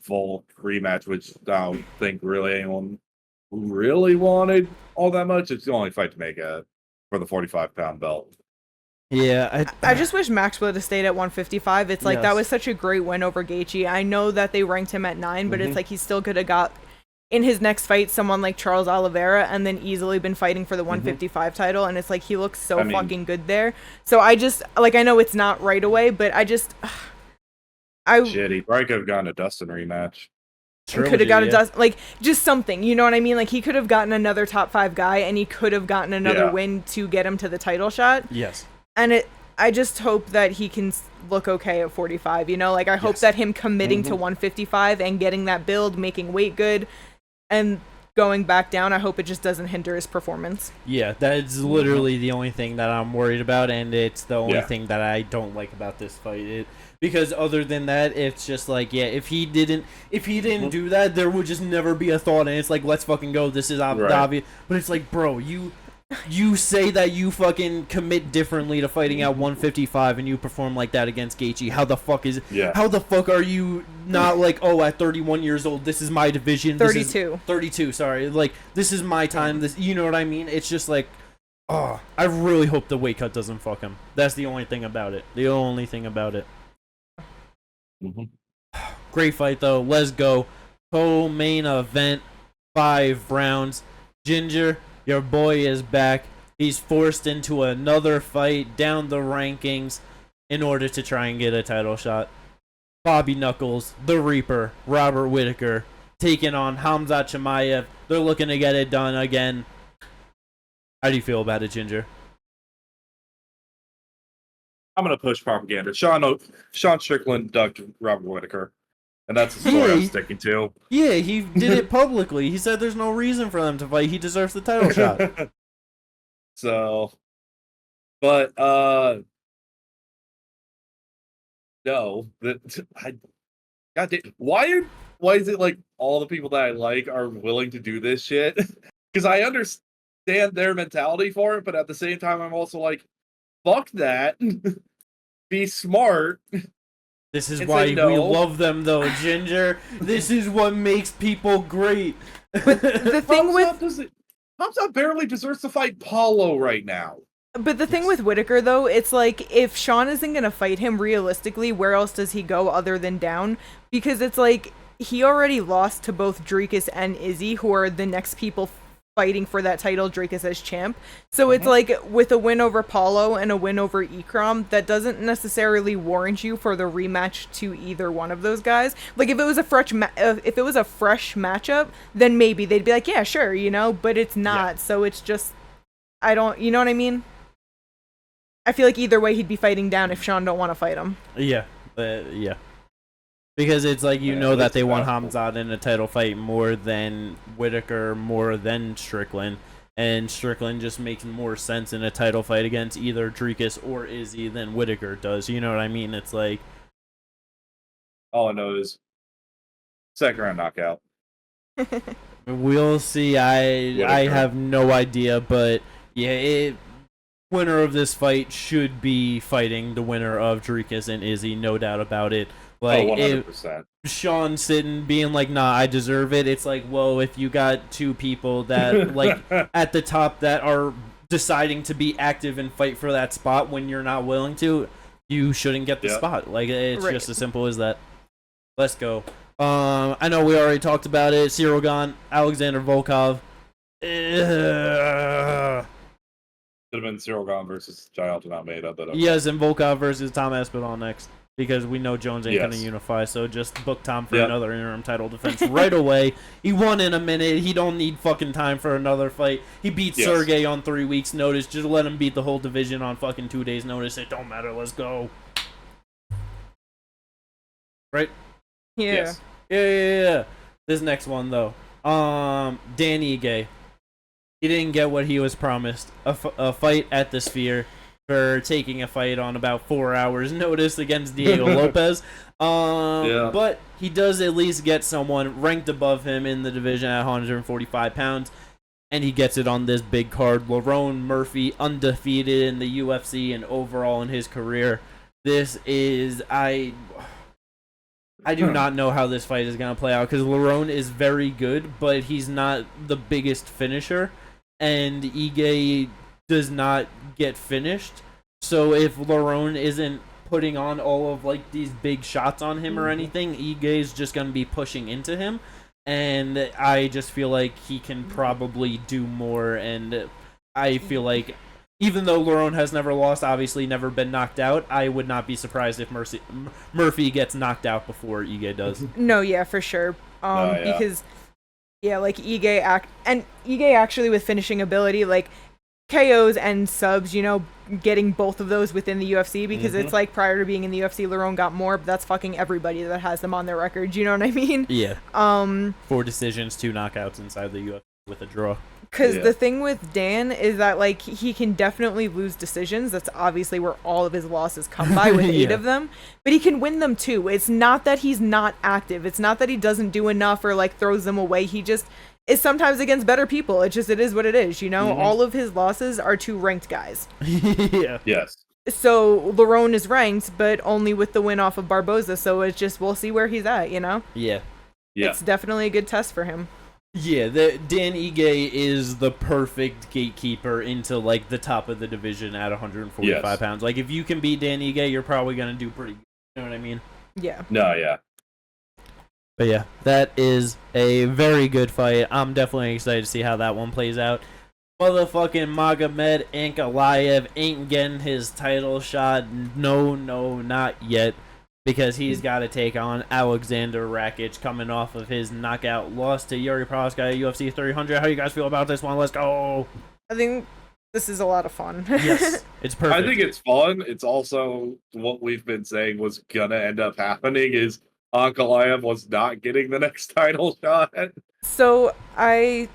rematch, which I don't think really anyone really wanted all that much. It's the only fight to make it for the 45-pound belt. Yeah, I just wish Max would have stayed at 155. It's like that was such a great win over Gaethje. I know that they ranked him at 9, but it's like he still could have got in his next fight someone like Charles Oliveira and then easily been fighting for the 155 title, and it's like he looks so fucking good there. So I just like, I know it's not right away, but shit, he probably could have gotten a Dustin rematch. Could have got a Dustin, like just something, you know what I mean? Like he could have gotten another top 5 guy, and he could have gotten another win to get him to the title shot. Yes. And I just hope that he can look okay at 45, you know? Like, I hope that him committing to 155 and getting that build, making weight good, and going back down, I hope it just doesn't hinder his performance. Yeah, that's literally the only thing that I'm worried about, and it's the only thing that I don't like about this fight. Because other than that, it's just like, if he didn't do that, there would just never be a thought, and it's like, let's fucking go, this is Abu Dhabi. But it's like, bro, you say that you fucking commit differently to fighting at 155 and you perform like that against Gaethje. How the fuck are you not like, oh, at 31 years old, this is my division. 32, sorry. Like, this is my time. This, you know what I mean? It's just like, oh, I really hope the weight cut doesn't fuck him. That's the only thing about it. Great fight, though. Let's go. Co-main event, 5 rounds. Ginger, your boy is back. He's forced into another fight down the rankings in order to try and get a title shot. Bobby Knuckles, the Reaper, Robert Whittaker, taking on Khamzat Chimaev. They're looking to get it done again. How do you feel about it, Ginger? I'm going to push propaganda. Sean Strickland ducked Robert Whittaker. And that's the story I'm sticking to. Yeah, he did it publicly. He said there's no reason for them to fight. He deserves the title shot. So, but, no. Why is it like all the people that I like are willing to do this shit? Because I understand their mentality for it, but at the same time, I'm also like, fuck that. Be smart. This is why we love them, though, Ginger. This is what makes people great. But the thing Khamzat barely deserves to fight Paulo right now. But the thing with Whittaker, though, it's like, if Sean isn't going to fight him realistically, where else does he go other than down? Because it's like, he already lost to both Dricus and Izzy, who are the next people fighting for that title, Dricus as champ. So it's like, with a win over Paulo and a win over Ikram, that doesn't necessarily warrant you for the rematch to either one of those guys. Like, if it was a fresh matchup, then maybe they'd be like, yeah, sure, you know, but it's not. Yeah. So it's just, you know what I mean? I feel like either way he'd be fighting down if Sean don't want to fight him. Yeah, yeah. Because it's like, you know that they want Khamzat in a title fight more than Whittaker, more than Strickland. And Strickland just makes more sense in a title fight against either Dricus or Izzy than Whittaker does. You know what I mean? It's like... all I know is second round knockout. We'll see. I have no idea, but yeah, winner of this fight should be fighting the winner of Dricus and Izzy, no doubt about it. Like, 100%. Sean sitting being like, nah, I deserve it. It's like, whoa, if you got 2 people that, like, at the top that are deciding to be active and fight for that spot when you're not willing to, you shouldn't get the spot. Like, it's just as simple as that. Let's go. I know we already talked about it. Cyril Gane, Alexander Volkov. Should have been Cyril Gone versus Jai Almeida, but okay. Yes, and Volkov versus Tom Aspinall next. Because we know Jones ain't going to Yes. unify, so just book Tom for Yep. another interim title defense right away. He won in a minute. He don't need fucking time for another fight. He beat Yes. Sergey on 3 weeks' notice. Just let him beat the whole division on fucking 2 days' notice. It don't matter. Let's go. Right? Yeah. Yes. Yeah. This next one, though. Dan Ige. He didn't get what he was promised. A fight at the Sphere for taking a fight on about 4 hours' notice against Diego Lopez. Yeah. But he does at least get someone ranked above him in the division at 145 pounds. And he gets it on this big card. Lerone Murphy, undefeated in the UFC and overall in his career. This is... I do not know how this fight is going to play out because Lerone is very good, but he's not the biggest finisher. And Ige does not get finished. So if Lerone isn't putting on all of like these big shots on him or anything, Ige is just going to be pushing into him. And I just feel like he can probably do more. And I feel like even though Lerone has never lost, obviously never been knocked out, I would not be surprised if Murphy gets knocked out before Ige does. No, yeah, for sure. Yeah. Because like Ige actually with finishing ability, like KOs and subs, getting both of those within the UFC because it's like prior to being in the UFC, Lerone got more, but that's fucking everybody that has them on their record. You know what I mean? Yeah. 4 decisions, 2 knockouts inside the UFC with a draw. Because the thing with Dan is that, like, he can definitely lose decisions. That's obviously where all of his losses come by with 8 of them. But he can win them, too. It's not that he's not active. It's not that he doesn't do enough or, like, throws them away. He just is sometimes against better people. It is what it is, All of his losses are to ranked guys. Yeah. Yes. So, Lerone is ranked, but only with the win off of Barboza. So, it's just, we'll see where he's at, Yeah. Yeah. It's definitely a good test for him. Yeah, Dan Ige is the perfect gatekeeper into, like, the top of the division at 145 pounds. Like, if you can beat Dan Ige, you're probably going to do pretty good. You know what I mean? Yeah. No, yeah. But yeah, that is a very good fight. I'm definitely excited to see how that one plays out. Motherfucking Magomed Ankalaev ain't getting his title shot. No, not yet. Because he's got to take on Alexander Rakic coming off of his knockout loss to Yuri Prohaska at UFC 300. How you guys feel about this one? Let's go. I think this is a lot of fun. Yes, it's perfect. I think it's fun. It's also what we've been saying was going to end up happening is Ankalaev was not getting the next title shot. So I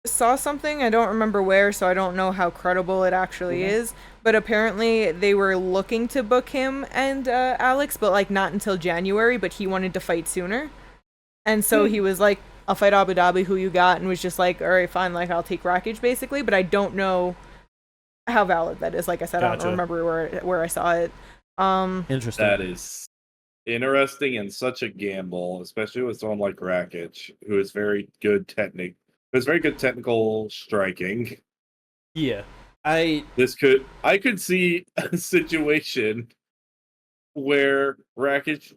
saw something, I don't remember where, so I don't know how credible it actually is, but apparently they were looking to book him and Alex, but like not until January, but he wanted to fight sooner. And so he was like, I'll fight Abu Dhabi, who you got, and was just like, all right, fine, like I'll take Rakic basically, but I don't know how valid that is. Like I said, I don't remember where I saw it. Interesting. That is interesting and such a gamble, especially with someone like Rakic, who is very good technical striking. Yeah. I could see a situation where Rakic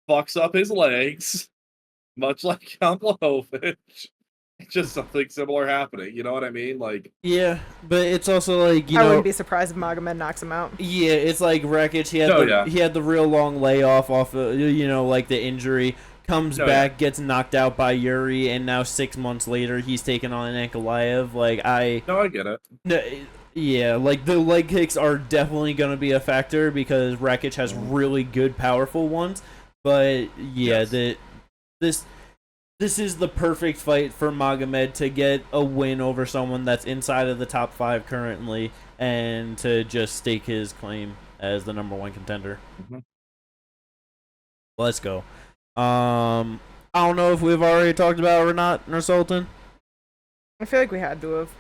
fucks up his legs, much like Kamlovic. Just something similar happening, you know what I mean? Like, yeah, but it's also like, I wouldn't be surprised if Magomed knocks him out. Yeah, it's like Rakic, he had the real long layoff off of, like the injury, comes back, gets knocked out by Yuri, and now 6 months later he's taking on Ankalaev. Like, I get it. Yeah, like the leg kicks are definitely going to be a factor because Rakic has really good, powerful ones. But yeah, this is the perfect fight for Magomed to get a win over someone that's inside of the top 5 currently and to just stake his claim as the #1 contender. Let's go. I don't know if we've already talked about Renat Nursultan. I feel like we had to have.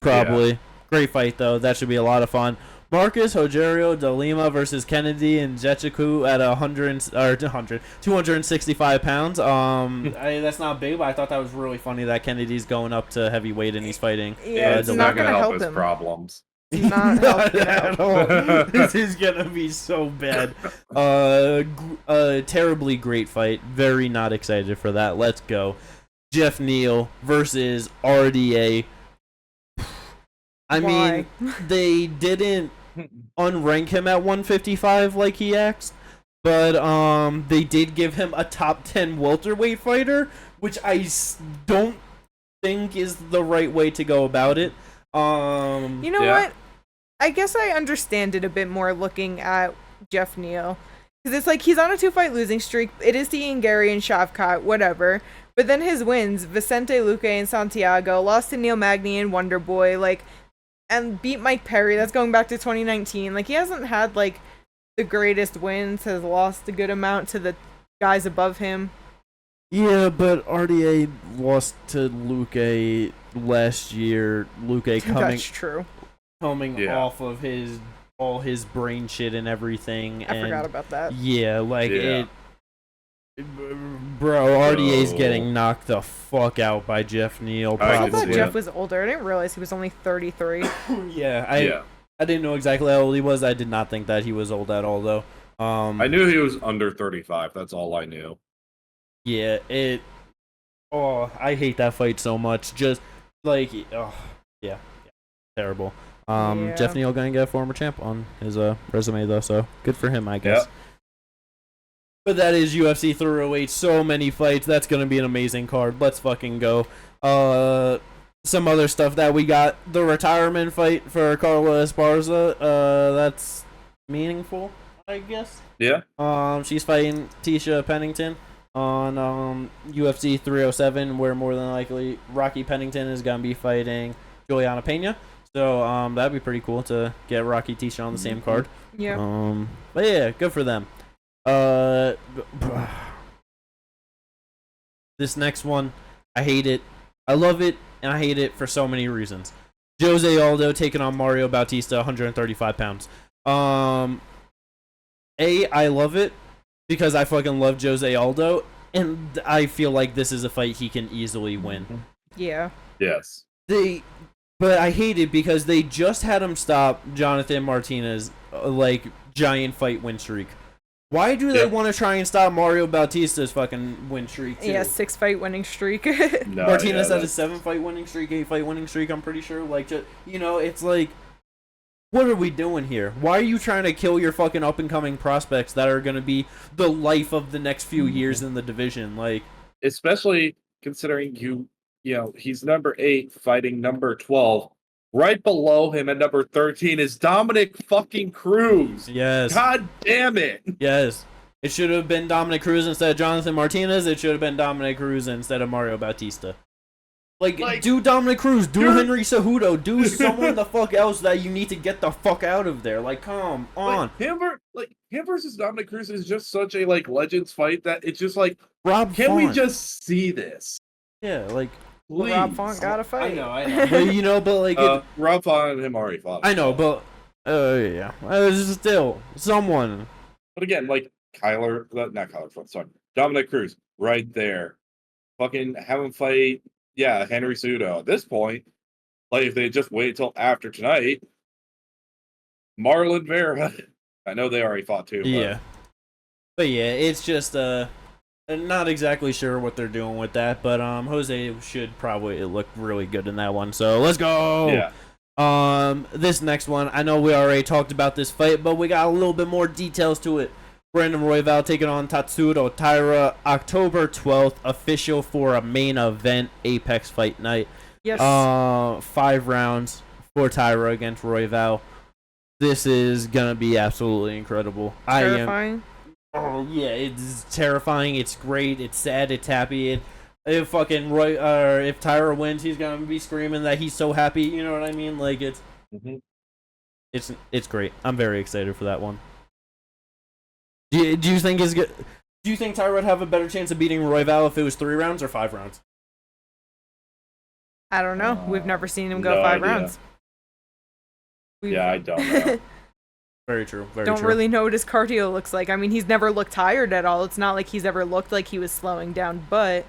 Probably. Yeah. Great fight, though. That should be a lot of fun. Marcus Rogerio de Lima versus Kennedy and Nzechukwu at 265 pounds. That's not big, but I thought that was really funny that Kennedy's going up to heavyweight and he's fighting. Yeah, it's not going to help him. Problems. It's not at all. This is gonna be so bad. Terribly great fight. Very not excited for that. Let's go. Jeff Neal versus RDA. I mean, they didn't unrank him at 155 like he asked, but they did give him a top 10 welterweight fighter, which I don't think is the right way to go about it. You know what? I guess I understand it a bit more looking at Jeff Neal. Because it's like he's on a 2-fight losing streak. It is to Ian Gary and Shavkat, whatever. But then his wins, Vicente Luque and Santiago, lost to Neil Magny and Wonderboy, like, and beat Mike Perry. That's going back to 2019. Like, he hasn't had, like, the greatest wins, has lost a good amount to the guys above him. Yeah, but RDA lost to Luque last year. Luque That's true. coming off of all his brain shit and everything. I forgot about that. Yeah, like bro, RDA's getting knocked the fuck out by Jeff Neal. I thought Jeff was older. I didn't realize he was only 33. I didn't know exactly how old he was. I did not think that he was old at all, though. I knew he was under 35. That's all I knew. Yeah, I hate that fight so much. Just like, terrible. Jeff Neal gonna get a former champ on his resume though, so good for him, I guess. Yep. But that is UFC 308. So many fights. That's gonna be an amazing card. Let's fucking go. Some other stuff that we got: the retirement fight for Carla Esparza. That's meaningful, I guess. Yeah. She's fighting Tisha Pennington on UFC 307, where more than likely Rocky Pennington is gonna be fighting Juliana Pena. So that'd be pretty cool to get Rocky Tisha on the same card. Yeah. But yeah, good for them. This next one, I hate it. I love it, and I hate it for so many reasons. Jose Aldo taking on Mario Bautista, 135 pounds. I love it because I fucking love Jose Aldo, and I feel like this is a fight he can easily win. Yeah. Yes. But I hate it because they just had him stop Jonathan Martinez, giant fight win streak. Why do they want to try and stop Mario Bautista's fucking win streak too? Yeah, 6-fight winning streak. Martinez has a 7-fight winning streak, 8-fight winning streak, I'm pretty sure. It's like, what are we doing here? Why are you trying to kill your fucking up-and-coming prospects that are going to be the life of the next few years in the division? Like, especially considering he's number 8 fighting number 12. Right below him at number 13 is Dominic fucking Cruz. Yes. God damn it. Yes. It should have been Dominic Cruz instead of Jonathan Martinez. It should have been Dominic Cruz instead of Mario Bautista. Do Dominic Cruz. Do Henry Cejudo. Do someone the fuck else that you need to get the fuck out of there. Like, come on. Him versus Dominic Cruz is just such a, legends fight that it's just like, Rob can Font. we just see this? Yeah, like... Please. Rob Font got a fight. I know. But Rob Font and him already fought. I know, but yeah, still someone. But again, not Kyler Front, sorry, Dominic Cruz, right there, fucking have him fight. Yeah, Henry Cejudo. At this point, if they just wait until after tonight, Marlon Vera. I know they already fought too. But yeah, it's just not exactly sure what they're doing with that, but Jose should probably look really good in that one. So let's go. Yeah. This next one, I know we already talked about this fight, but we got a little bit more details to it. Brandon Royval taking on Tatsuro Taira, October 12th, official for a main event Apex Fight Night. Yes. 5 rounds for Taira against Royval. This is gonna be absolutely incredible. Terrifying. Oh yeah, it's terrifying. It's great. It's sad. It's happy. If Taira wins, he's gonna be screaming that he's so happy. You know what I mean? Like it's great. I'm very excited for that one. Do you think is good? Do you think Taira would have a better chance of beating Royval if it was 3 rounds or 5 rounds? I don't know. We've never seen him go 5 rounds. I don't know. Very true. Don't really know what his cardio looks like. I mean, he's never looked tired at all. It's not like he's ever looked like he was slowing down, but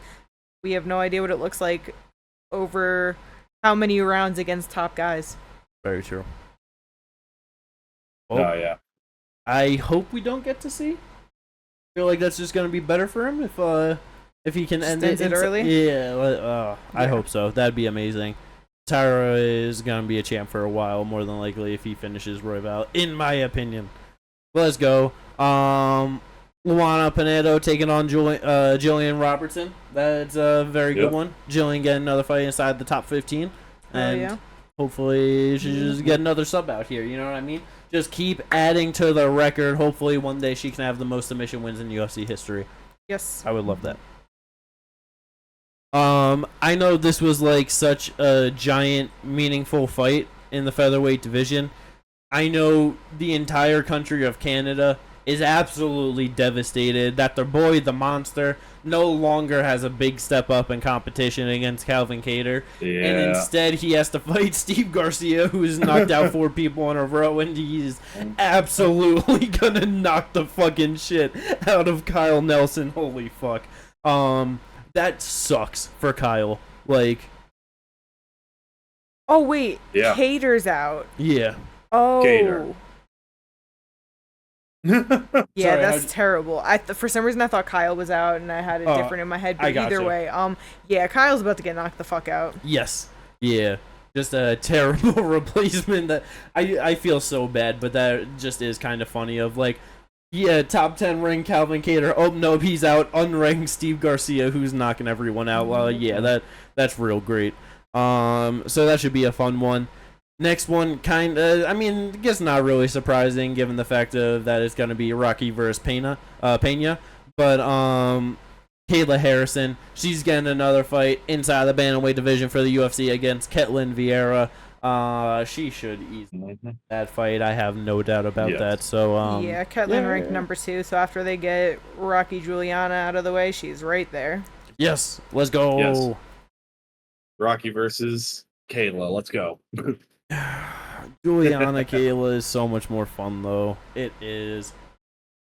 we have no idea what it looks like over how many rounds against top guys. Very true. Yeah. I hope we don't get to see. I feel like that's just going to be better for him if If he can end ends it early? Yeah, I hope so. That'd be amazing. Tyra is going to be a champ for a while, more than likely, if he finishes Royval, in my opinion. Let's go. Luana Pinedo taking on Jillian Robertson. That's a very good one. Jillian getting another fight inside the top 15. And hopefully she just get another sub out here. You know what I mean? Just keep adding to the record. Hopefully one day she can have the most submission wins in UFC history. Yes. I would love that. I know this was like such a giant, meaningful fight in the featherweight division. I know the entire country of Canada is absolutely devastated that their boy, the Monster, no longer has a big step up in competition against Calvin Kattar. Yeah. And instead he has to fight Steve Garcia, who's knocked out 4 people in a row, and he's absolutely gonna knock the fucking shit out of Kyle Nelson. Holy fuck. That sucks for Kyle. Like, oh wait, Yeah. Kattar's out. yeah. Oh, Kattar. yeah, Sorry, that's terrible. For some reason I thought Kyle was out, and I had it different in my head. I But either gotcha. way, yeah, Kyle's about to get knocked the fuck out. Yes. Yeah. Just a terrible replacement that I feel so bad, but that just is kind of funny of like, yeah, top 10 ring Calvin Kattar. Oh no, he's out. Unranked Steve Garcia, who's knocking everyone out. Well, yeah, that's real great. So that should be a fun one. Next one, I mean, I guess not really surprising given the fact of that it's gonna be Rocky versus Pena. But Kayla Harrison, she's getting another fight inside the bantamweight division for the UFC against Ketlin Vieira. She should easily that fight. I have no doubt about that. So yeah, Ketlin ranked number 2. So after they get Rocky Juliana out of the way, she's right there. Yes, let's go. Yes. Rocky versus Kayla. Let's go. Juliana Kayla is so much more fun though. It is.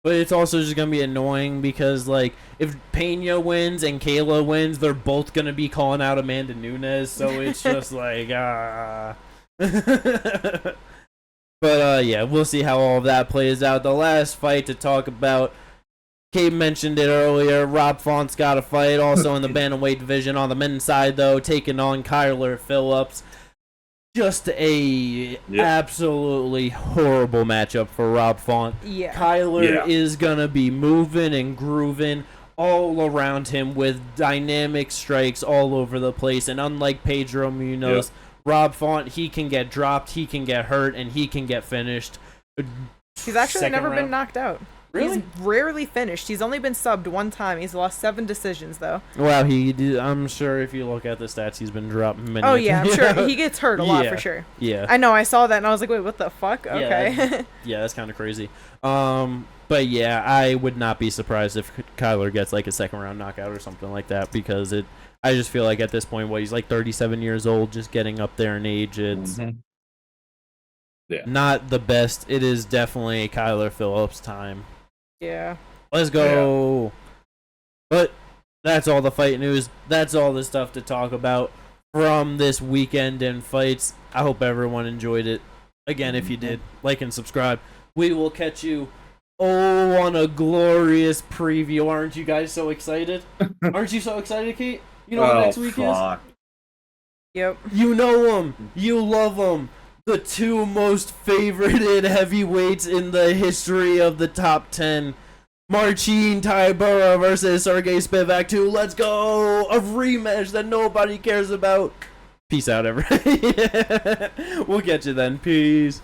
But it's also just gonna be annoying because like if Pena wins and Kayla wins, they're both gonna be calling out Amanda Nunes, so it's just like But yeah, we'll see how all of that plays out. The last fight to talk about, Kate mentioned it earlier, Rob Font's got a fight also in the bantamweight division on the men's side though, taking on Kyler Phillips. Just a absolutely horrible matchup for Rob Font. Yeah. Kyler is gonna be moving and grooving all around him with dynamic strikes all over the place, and unlike Pedro Munoz, Rob Font, he can get dropped, he can get hurt, and he can get finished. He's actually never been knocked out. Really? He's rarely finished. He's only been subbed 1 time. He's lost 7 decisions, though. Wow, I'm sure if you look at the stats, he's been dropped many. Oh, yeah, I'm sure. He gets hurt a lot, for sure. Yeah. I know, I saw that, and I was like, wait, what the fuck? Okay. Yeah, that's kind of crazy. But yeah, I would not be surprised if Kyler gets like a 2nd-round knockout or something like that, because I just feel like at this point, he's like 37 years old, just getting up there in age. It's not the best. It is definitely Kyler Phillips' time. Yeah. Let's go. But that's all the fight news. That's all the stuff to talk about from this weekend in fights. I hope everyone enjoyed it. Again, if you did, like and subscribe. We will catch you on a glorious preview. Aren't you guys so excited? Aren't you so excited, Kate? You know what next week is? Yep. You know them. You love them. The 2 most favorited heavyweights in the history of the top 10. Marcin Tybura versus Sergey Spivak 2. Let's go! A rematch that nobody cares about. Peace out, everybody. We'll catch you then. Peace.